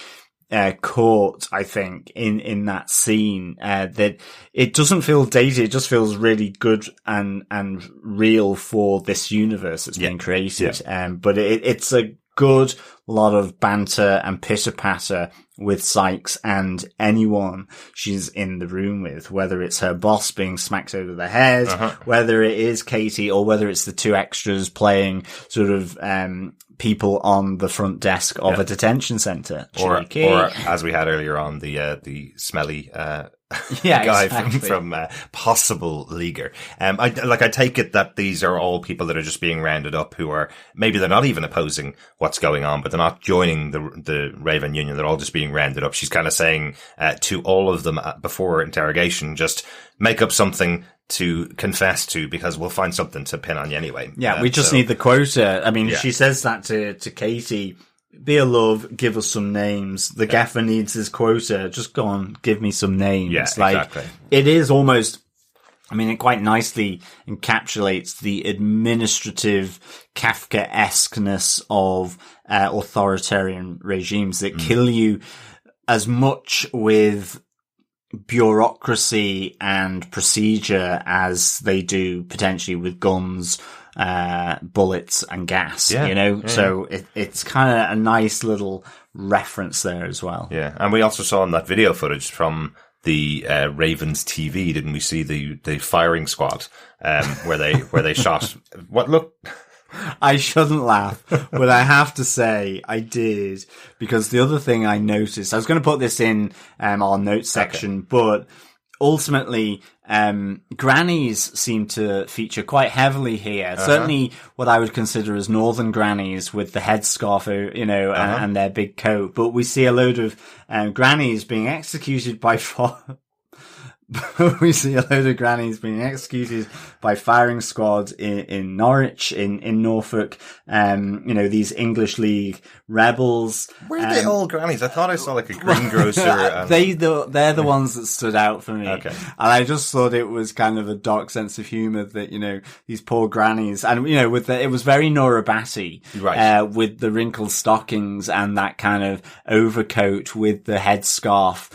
caught, I think, in that scene, that it doesn't feel dated, it just feels really good and real for this universe that's been created. But it's a good lot of banter and pitter-patter with Sykes and anyone she's in the room with, whether it's her boss being smacked over the head, whether it is Katie, or whether it's the two extras playing sort of people on the front desk of a detention center. Or as we had earlier on, the smelly guy from possible leaguer. I take it that these are all people that are just being rounded up, who are, maybe they're not even opposing what's going on, but they're not joining the Raven Union. They're all just being rounded up. She's kind of saying to all of them before interrogation, just make up something to confess to, because we'll find something to pin on you anyway. Yeah, we just need the quota. I mean, she says that to Katie. Be a love, give us some names. The gaffer needs his quota. Just go on, give me some names. Yeah, exactly. It is almost, I mean, it quite nicely encapsulates the administrative Kafka-esqueness of authoritarian regimes that kill you as much with bureaucracy and procedure as they do potentially with guns, bullets and gas, So it's kind of a nice little reference there as well. Yeah. And we also saw in that video footage from the Ravens TV, didn't we see the firing squad, where they shot what looked... I shouldn't laugh, but I have to say I did, because the other thing I noticed, I was going to put this in our notes section, but ultimately, grannies seem to feature quite heavily here. Certainly what I would consider as northern grannies with the headscarf, and their big coat. But we see a load of grannies being executed by we see a load of grannies being executed by firing squad in Norwich, in Norfolk. These English League rebels. Were they all grannies? I thought I saw like a greengrocer. They're the ones that stood out for me. Okay. And I just thought it was kind of a dark sense of humor that, these poor grannies, and, it was very Nora Batty, right. With the wrinkled stockings and that kind of overcoat with the headscarf.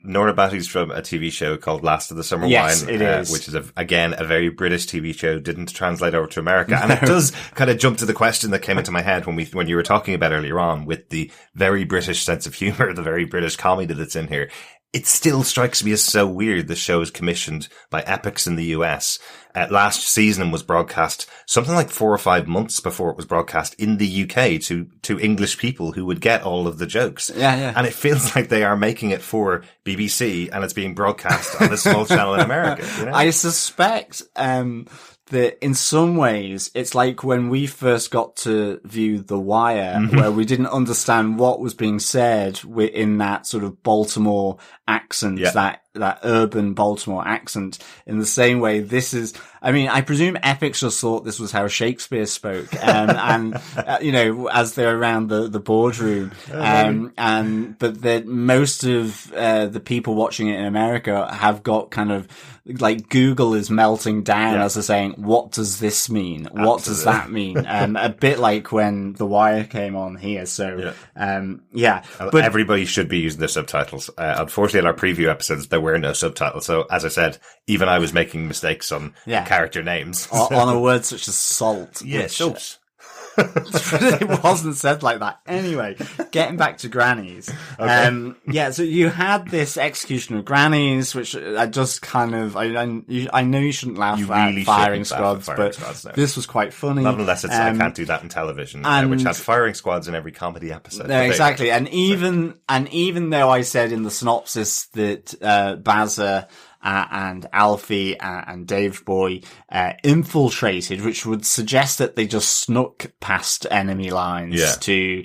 Nora Batty's from a TV show called Last of the Summer Yes, Wine, it is. which is again a very British TV show, didn't translate over to America. And it does kind of jump to the question that came into my head when you were talking about earlier on, with the very British sense of humor, the very British comedy that's in here. It still strikes me as so weird. The show is commissioned by Epix in the US. Last season was broadcast something like 4 or 5 months before it was broadcast in the UK to English people who would get all of the jokes. Yeah. And it feels like they are making it for BBC and it's being broadcast on a small channel in America. I suspect, that in some ways it's like when we first got to view The Wire, where we didn't understand what was being said in that sort of Baltimore accent, that urban Baltimore accent. In the same way, this is, I presume Epix just thought this was how Shakespeare spoke, as they're around the boardroom, but that most of the people watching it in America have got kind of like Google is melting down as they're saying, what does this mean? Absolutely. What does that mean? A bit like when The Wire came on here. So, But everybody should be using their subtitles. Unfortunately, in our preview episodes, there were no subtitles. So, as I said, even I was making mistakes on character names. On a word such as salt. Yeah, salt. It wasn't said like that. Anyway, getting back to grannies. Okay. So you had this execution of grannies, which I just kind of, I know you shouldn't laugh at firing squads, but this was quite funny. Not unless it's, I can't do that in television, which has firing squads in every comedy episode. No, exactly. And even though I said in the synopsis that, Bazza and Alfie and Dave-Boy infiltrated, which would suggest that they just snuck past enemy lines to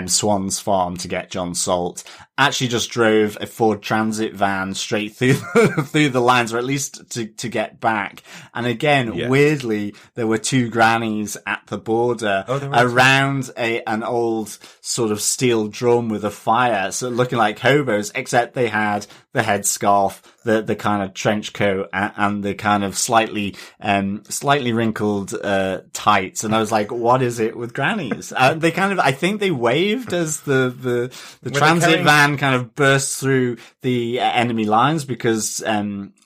Swan's farm to get John Salt. Actually just drove a Ford Transit van straight through through the lines, or at least to get back. And again, weirdly, there were two grannies at the border around an old sort of steel drum with a fire, so looking like hobos, except they had the headscarf, the kind of trench coat, and the kind of slightly wrinkled tights. And I was like, what is it with grannies? They kind of, I think they waved as the transit van kind of burst through the enemy lines, because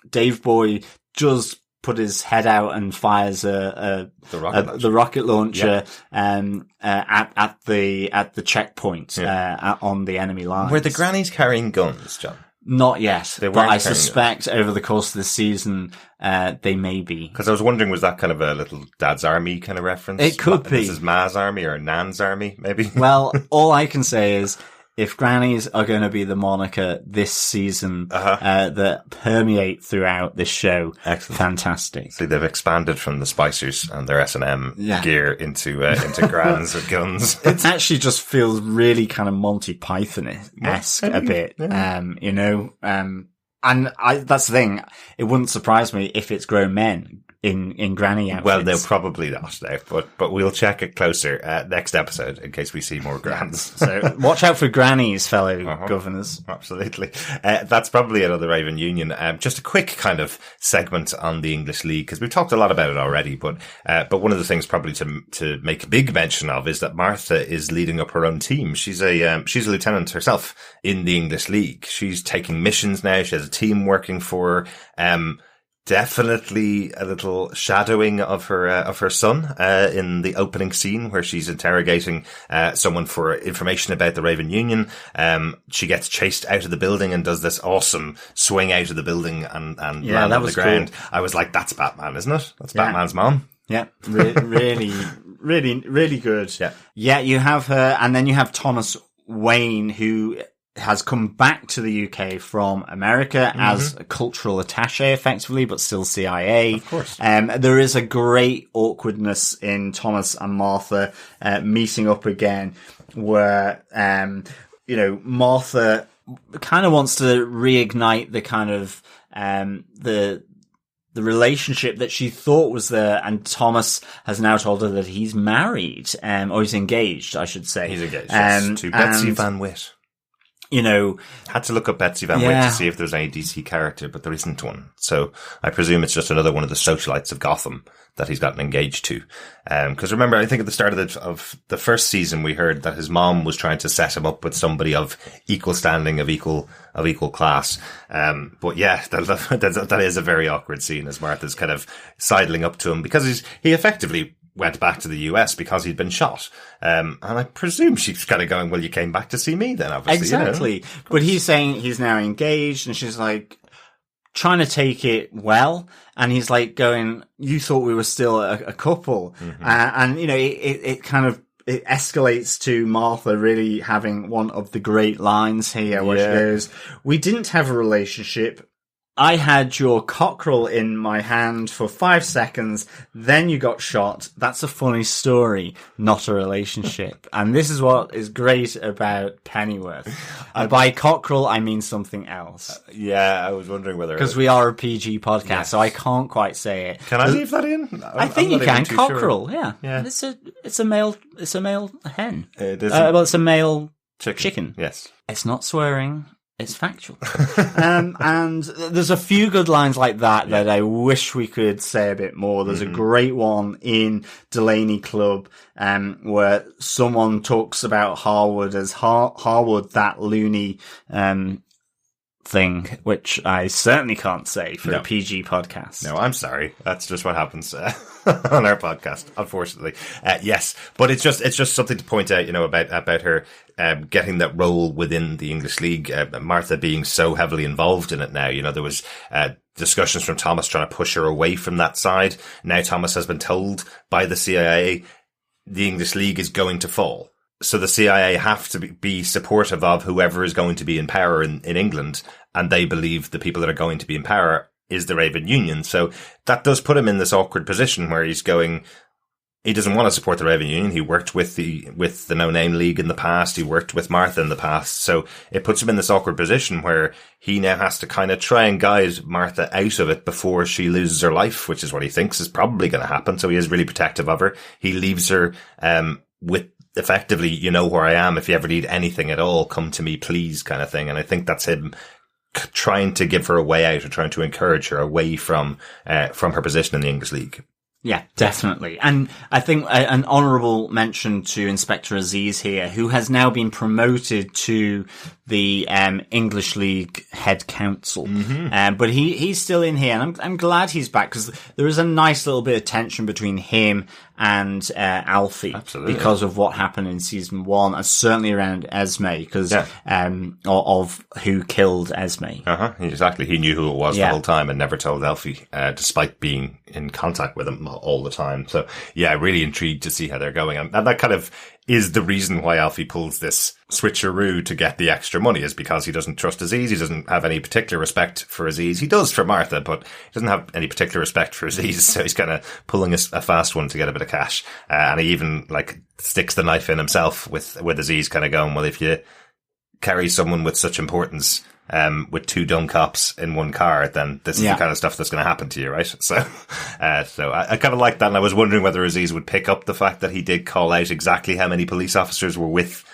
Dave-Boy just put his head out and fires the rocket launcher at the checkpoint on the enemy lines. Were the grannies carrying guns, John? Not yet, but I suspect over the course of the season, they may be. Because I was wondering, was that kind of a little Dad's Army kind of reference? It could be. This is Ma's Army or Nan's Army, maybe? Well, all I can say is, if grannies are going to be the moniker this season that permeate throughout this show, excellent, fantastic. See, they've expanded from the Spicers and their S&M gear into grands with guns. It actually just feels really kind of Monty Python-esque a bit, you know. And that's the thing. It wouldn't surprise me if it's grown men in granny outfits. Well, they'll probably not now, but we'll check it closer next episode in case we see more grands. So watch out for grannies, fellow governors. Absolutely. That's probably another Raven Union. Just a quick kind of segment on the English League, because we've talked a lot about it already, but one of the things probably to make a big mention of is that Martha is leading up her own team. She's a lieutenant herself in the English League. She's taking missions now. She has a team working for her. Definitely a little shadowing of her son, in the opening scene where she's interrogating, someone for information about the Raven Union. She gets chased out of the building and does this awesome swing out of the building and land on the ground. Cool. I was like, that's Batman, isn't it? That's Batman's mom. Yeah. Really, really good. Yeah. Yeah, you have her, and then you have Thomas Wayne, who has come back to the UK from America as a cultural attaché, effectively, but still CIA. Of course. There is a great awkwardness in Thomas and Martha meeting up again, where you know, Martha kind of wants to reignite the kind of the relationship that she thought was there, and Thomas has now told her that he's married, or he's engaged, I should say. He's engaged, yes, to Betsy Van Witt. You know, had to look up Betsy Van Witt to see if there's any DC character, but there isn't one. So I presume it's just another one of the socialites of Gotham that he's gotten engaged to. Cause remember, I think at the start of the first season, we heard that his mom was trying to set him up with somebody of equal standing, of equal class. But yeah, that is a very awkward scene as Martha's kind of sidling up to him, because he effectively went back to the US because he'd been shot. And I presume she's kind of going, well, you came back to see me then, obviously. Exactly. You know? But he's saying he's now engaged, and she's like trying to take it well. And he's like going, you thought we were still a couple. And you know, it kind of, it escalates to Martha really having one of the great lines here, where she goes, we didn't have a relationship. I had your cockerel in my hand for 5 seconds, then you got shot. That's a funny story, not a relationship. And this is what is great about Pennyworth. By cockerel, I mean something else. Yeah, I was wondering whether... Because we are a PG podcast, so I can't quite say it. Can I leave that in? I think you can. Cockerel, sure. Yeah. It's a male hen. It is. Well, it's a male chicken. Yes. It's not swearing. It's factual. And there's a few good lines like that I wish we could say a bit more. There's a great one in Delaney Club, where someone talks about Harwood as Harwood, that loony, thing, which I certainly can't say for a PG podcast. No, I'm sorry. That's just what happens on our podcast, unfortunately. Yes, but it's just something to point out, you know, about her getting that role within the English League. Martha being so heavily involved in it now. You know, there was discussions from Thomas trying to push her away from that side. Now Thomas has been told by the CIA the English League is going to fall. So the CIA have to be supportive of whoever is going to be in power in England, and they believe the people that are going to be in power is the Raven Union. So that does put him in this awkward position where he's going, he doesn't want to support the Raven Union. He worked with the No Name League in the past. He worked with Martha in the past. So it puts him in this awkward position where he now has to kind of try and guide Martha out of it before she loses her life, which is what he thinks is probably going to happen. So he is really protective of her. He leaves her, with effectively, you know where I am. If you ever need anything at all, come to me, please, kind of thing. And I think that's him trying to give her a way out or trying to encourage her away from her position in the English League. Yeah, definitely. And I think an honourable mention to Inspector Aziz here, who has now been promoted to the English League head counsel. But he's still in here, and I'm glad he's back, because there is a nice little bit of tension between him and Alfie. Absolutely. Because of what happened in season 1, and certainly around Esme, because of who killed Esme. Exactly. He knew who it was the whole time and never told Alfie, despite being in contact with him all the time. So yeah, really intrigued to see how they're going. And that kind of is the reason why Alfie pulls this switcheroo to get the extra money, is because he doesn't trust Aziz. He doesn't have any particular respect for Aziz. He does for Martha, but he doesn't have any particular respect for Aziz. So he's kind of pulling a fast one to get a bit of cash. And he even sticks the knife in himself with Aziz, kind of going, well, if you carry someone with such importance, with 2 dumb cops in one car, then this is the kind of stuff that's going to happen to you, right? So I kind of like that, and I was wondering whether Aziz would pick up the fact that he did call out exactly how many police officers were with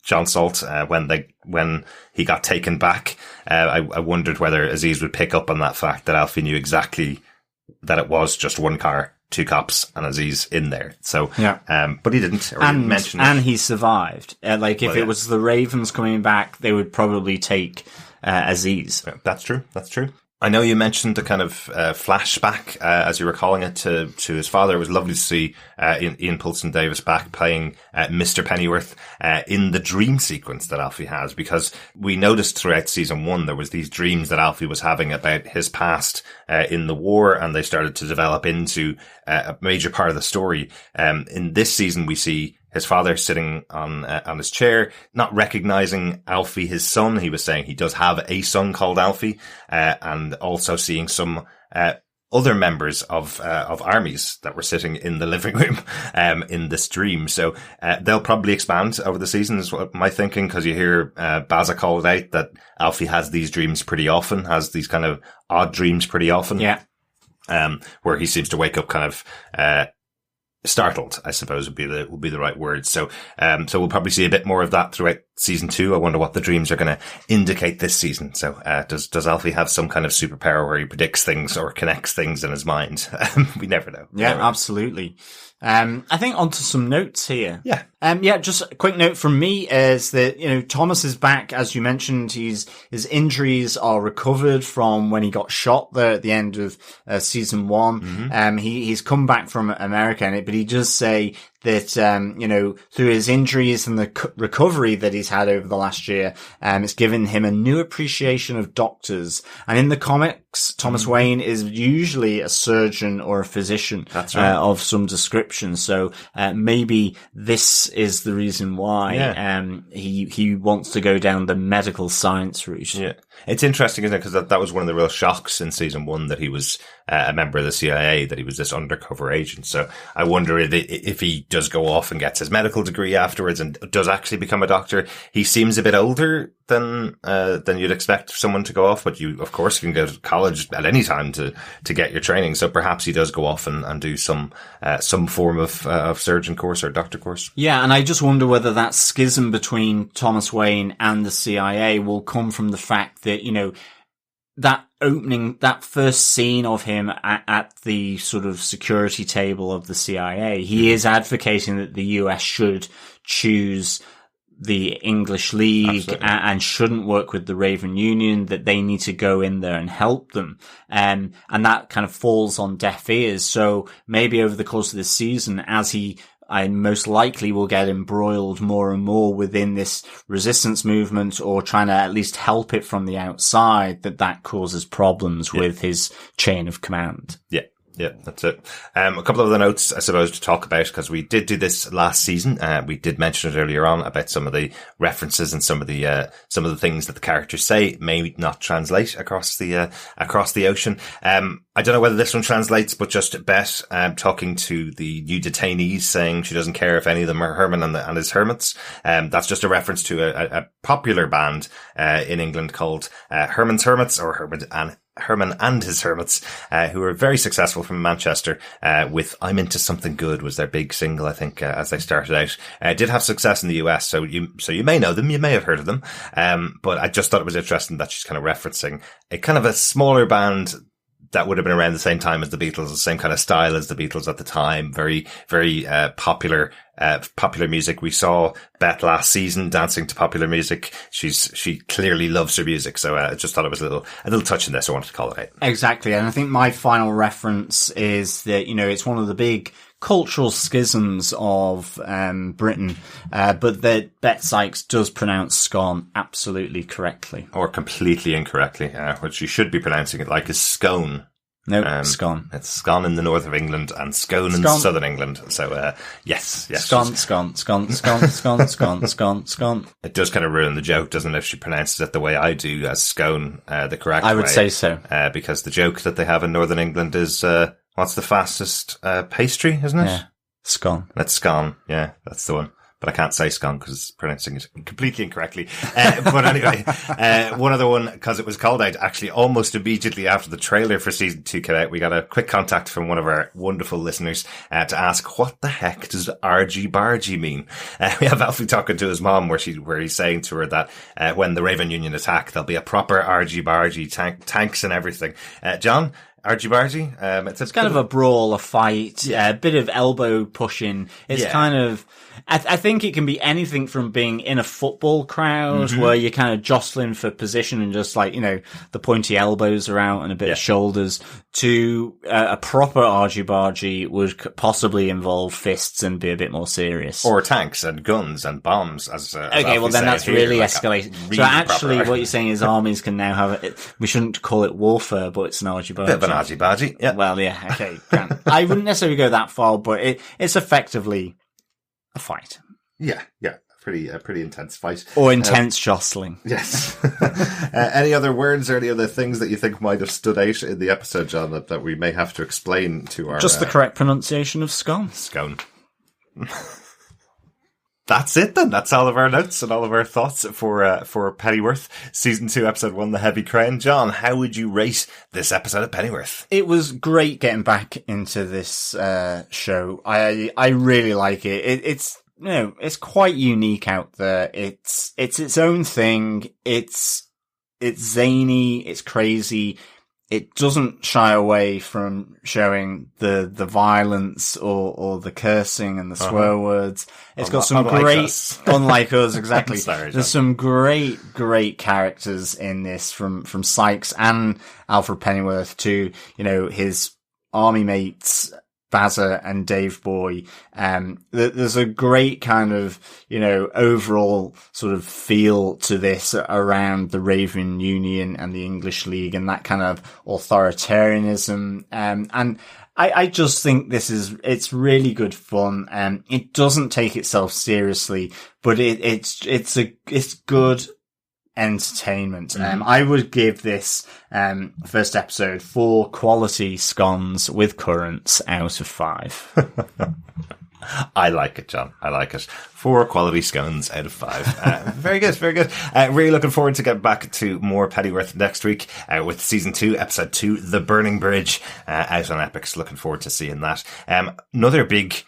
John Salt when he got taken back. I wondered whether Aziz would pick up on that fact that Alfie knew exactly that it was just 1 car, 2 cops, and Aziz in there. So, but he didn't, or didn't mention it. And he survived. If it was the Ravens coming back, they would probably take Aziz. That's true. I know you mentioned the kind of flashback, as you were calling it, to his father. It was lovely to see Ian Poulsen Davis back playing Mr. Pennyworth in the dream sequence that Alfie has, because we noticed throughout season 1 there was these dreams that Alfie was having about his past in the war, and they started to develop into a major part of the story. In this season, we see his father sitting on his chair, not recognizing Alfie, his son. He was saying he does have a son called Alfie, and also seeing some other members of armies that were sitting in the living room in this dream. So they'll probably expand over the season, is what my thinking, because you hear Bazza call it out that Alfie has these dreams pretty often, has these kind of odd dreams pretty often. Yeah. Where he seems to wake up kind of startled, I suppose would be the right word. So we'll probably see a bit more of that throughout season 2. I wonder what the dreams are going to indicate this season. So, does Alfie have some kind of superpower where he predicts things or connects things in his mind? We never know. Yeah, absolutely. I think onto some notes here. Yeah. Just a quick note from me is that, Thomas is back. As you mentioned, his injuries are recovered from when he got shot there at the end of season 1. He's come back from America, but he does say that, through his injuries and the recovery that he's had over the last year, it's given him a new appreciation of doctors. And in the comics, Thomas Wayne is usually a surgeon or a physician. That's right. Of some description. So, maybe this is the reason why, he wants to go down the medical science route. Yeah. It's interesting, isn't it? Because that was one of the real shocks in season 1, that he was a member of the CIA, that he was this undercover agent. So I wonder if he does go off and gets his medical degree afterwards and does actually become a doctor. He seems a bit older than you'd expect someone to go off, but you, of course, can go to college at any time to get your training. So perhaps he does go off and do some form of surgeon course or doctor course. Yeah, and I just wonder whether that schism between Thomas Wayne and the CIA will come from the fact that, that first scene of him at the sort of security table of the CIA, he is advocating that the US should choose the English League and shouldn't work with the Raven Union, that they need to go in there and help them. And that kind of falls on deaf ears. So maybe over the course of this season, as I most likely will get embroiled more and more within this resistance movement, or trying to at least help it from the outside, that causes problems with his chain of command. Yeah. Yeah, that's it. A couple of other notes, I suppose, to talk about, because we did do this last season. We did mention it earlier on about some of the references and some of the things that the characters say may not translate across the ocean. I don't know whether this one translates, but just Beth, talking to the new detainees, saying she doesn't care if any of them are Herman and his hermits. That's just a reference to a popular band, in England called, Herman's Hermits, or Herman and his Hermits, who were very successful from Manchester, with I'm Into Something Good was their big single, I think, as they started out. Did have success in the US, so you may know them, you may have heard of them. But I just thought it was interesting that she's kind of referencing a kind of a smaller band that would have been around the same time as the Beatles, the same kind of style as the Beatles at the time. Very, very, popular music. We saw Beth last season dancing to popular music. She clearly loves her music. So I just thought it was a little touch in this. I wanted to call it out. Exactly. And I think my final reference is that, it's one of the big cultural schisms of Britain, but that Beth Sykes does pronounce scone absolutely correctly. Or completely incorrectly, which you should be pronouncing it like is scone. No, scone. It's scone in the north of England and scone in southern England. So, yes. Scone. It does kind of ruin the joke, doesn't it, if she pronounces it the way I do, as scone, the correct way. I would say so. Because the joke that they have in northern England is, what's the fastest, pastry, isn't it? Yeah. Scone. That's scone. Yeah, that's the one. But I can't say scone because it's pronouncing it completely incorrectly. But anyway, one other one, because it was called out actually almost immediately after the trailer for season 2 came out. We got a quick contact from one of our wonderful listeners to ask, what the heck does argy-bargy mean? We have Alfie talking to his mom where he's saying to her that when the Raven Union attack, there'll be a proper argy-bargy, tanks and everything. John? Argy-bargy? It's kind of a brawl, a fight, a bit of elbow pushing. It's kind of, I think it can be anything from being in a football crowd where you're kind of jostling for position and just like, the pointy elbows are out and a bit of shoulders, to a proper argy-bargy would possibly involve fists and be a bit more serious. Or tanks and guns and bombs, as okay, well then that's really escalated. Really so actually what you're saying is armies can now have it. We shouldn't call it warfare, but it's an argy-bargy. Bit of an argy-bargy, yeah. Well, yeah, okay, grand. I wouldn't necessarily go that far, but it's effectively a fight. Yeah. Pretty intense fight. Or intense jostling. Yes. Any other words or any other things that you think might have stood out in the episode, John, that we may have to explain to our... Just the correct pronunciation of scone. Scone. That's it then. That's all of our notes and all of our thoughts for Pennyworth, season 2, episode 1, The Heavy Crown. John, how would you rate this episode of Pennyworth? It was great getting back into this show. I really like it. It's quite unique out there. It's its own thing. It's zany. It's crazy. It doesn't shy away from showing the violence or the cursing and the swear words. It's got some great, unlike us, exactly. Sorry, there's some great characters in this from Sykes and Alfred Pennyworth to, his army mates, Bazza and Dave-Boy. There's a great kind of, overall sort of feel to this around the Raven Union and the English League and that kind of authoritarianism. And I just think it's really good fun. It doesn't take itself seriously, but it's good entertainment. I would give this first episode 4 quality scones with currants out of 5. I like it, John. I like it. 4 quality scones out of 5. Very good, very good. Really looking forward to getting back to more Pennyworth next week with season 2, episode 2, The Burning Bridge, out on Epix. Looking forward to seeing that. Another big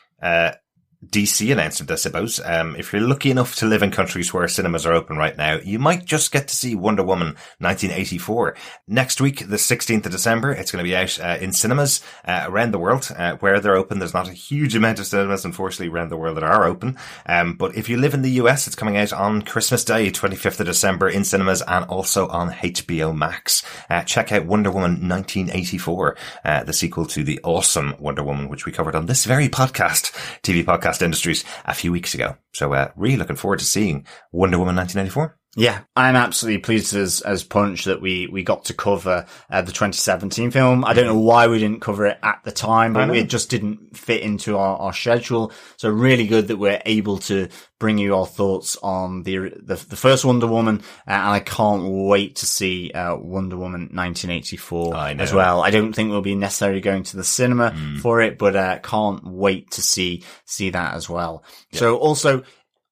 DC announcement, I suppose. If you're lucky enough to live in countries where cinemas are open right now, you might just get to see Wonder Woman 1984. Next week, the 16th of December, it's going to be out in cinemas around the world. Where they're open, there's not a huge amount of cinemas, unfortunately, around the world that are open. But if you live in the US, it's coming out on Christmas Day, 25th of December, in cinemas and also on HBO Max. Check out Wonder Woman 1984, the sequel to the awesome Wonder Woman, which we covered on this very podcast, TV Podcast Industries, a few weeks ago. So really looking forward to seeing Wonder Woman 1984. Yeah, I'm absolutely pleased as Punch that we got to cover the 2017 film. I don't know why we didn't cover it at the time, but it just didn't fit into our schedule. So really good that we're able to bring you our thoughts on the first Wonder Woman, and I can't wait to see Wonder Woman 1984 as well. I don't think we'll be necessarily going to the cinema for it, but can't wait to see that as well. Yeah. So also,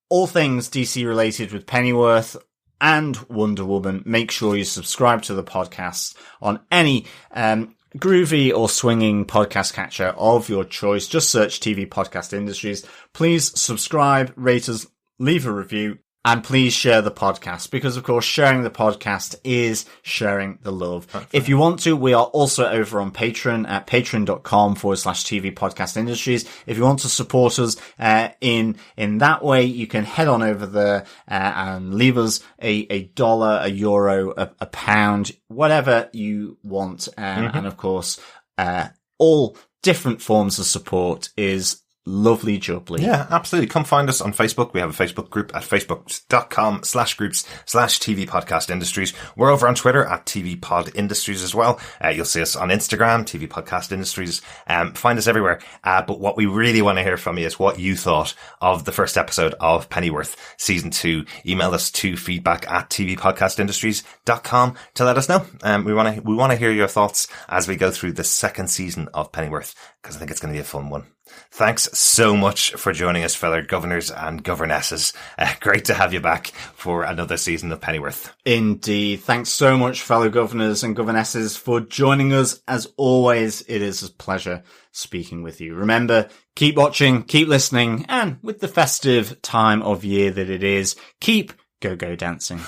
all things DC related with Pennyworth and Wonder Woman, make sure you subscribe to the podcast on any groovy or swinging podcast catcher of your choice. Just search TV Podcast Industries. Please subscribe, rate us, leave a review, and please share the podcast, because of course sharing the podcast is sharing the love. If you want to, we are also over on Patreon at patreon.com/TV Podcast Industries. If you want to support us in that way, you can head on over there and leave us a dollar, a euro, a pound, whatever you want. And of course, all different forms of support is lovely jubbly. Yeah, absolutely. Come find us on Facebook. We have a Facebook group at facebook.com/groups/TV Podcast Industries. We're over on Twitter at TV Pod Industries as well. You'll see us on Instagram, TV Podcast Industries. Find us everywhere. But what we really want to hear from you is what you thought of the first episode of Pennyworth Season 2. Email us to feedback@tvpodcastindustries.com to let us know. We want to hear your thoughts as we go through the second season of Pennyworth, because I think it's going to be a fun one. Thanks so much for joining us, fellow governors and governesses. Great to have you back for another season of Pennyworth. Indeed. Thanks so much, fellow governors and governesses, for joining us. As always, it is a pleasure speaking with you. Remember, keep watching, keep listening, and with the festive time of year that it is, keep go dancing.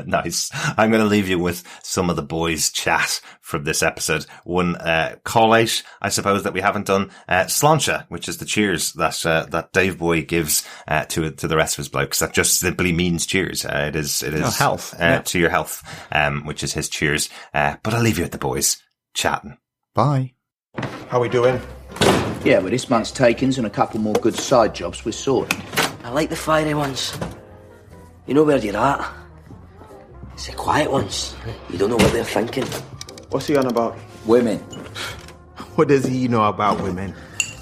Nice. I'm going to leave you with some of the boys' chat from this episode. One call out, I suppose, that we haven't done. Sláinte, which is the cheers that Dave-Boy gives to the rest of his blokes. That just simply means cheers. It is health. To your health, which is his cheers. But I'll leave you with the boys chatting. Bye. How we doing? Yeah, with this month's takings and a couple more good side jobs, we're sorted. I like the fiery ones. You know where you're at. It's the quiet ones. You don't know what they're thinking. What's he on about? Women. What does he know about women?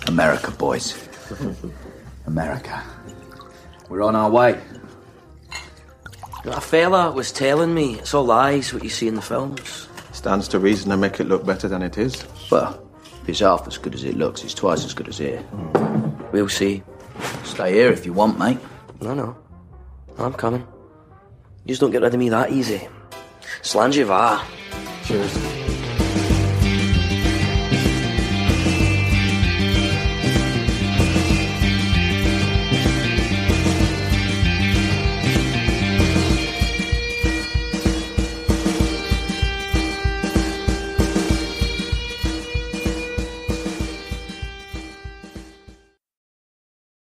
America, boys. America. We're on our way. That fella was telling me it's all lies what you see in the films. Stands to reason to make it look better than it is. Well, if it's half as good as it looks, it's twice as good as here. We'll see. Stay here if you want, mate. No. I'm coming. You just don't get rid of me that easy. Sláinte va. Cheers.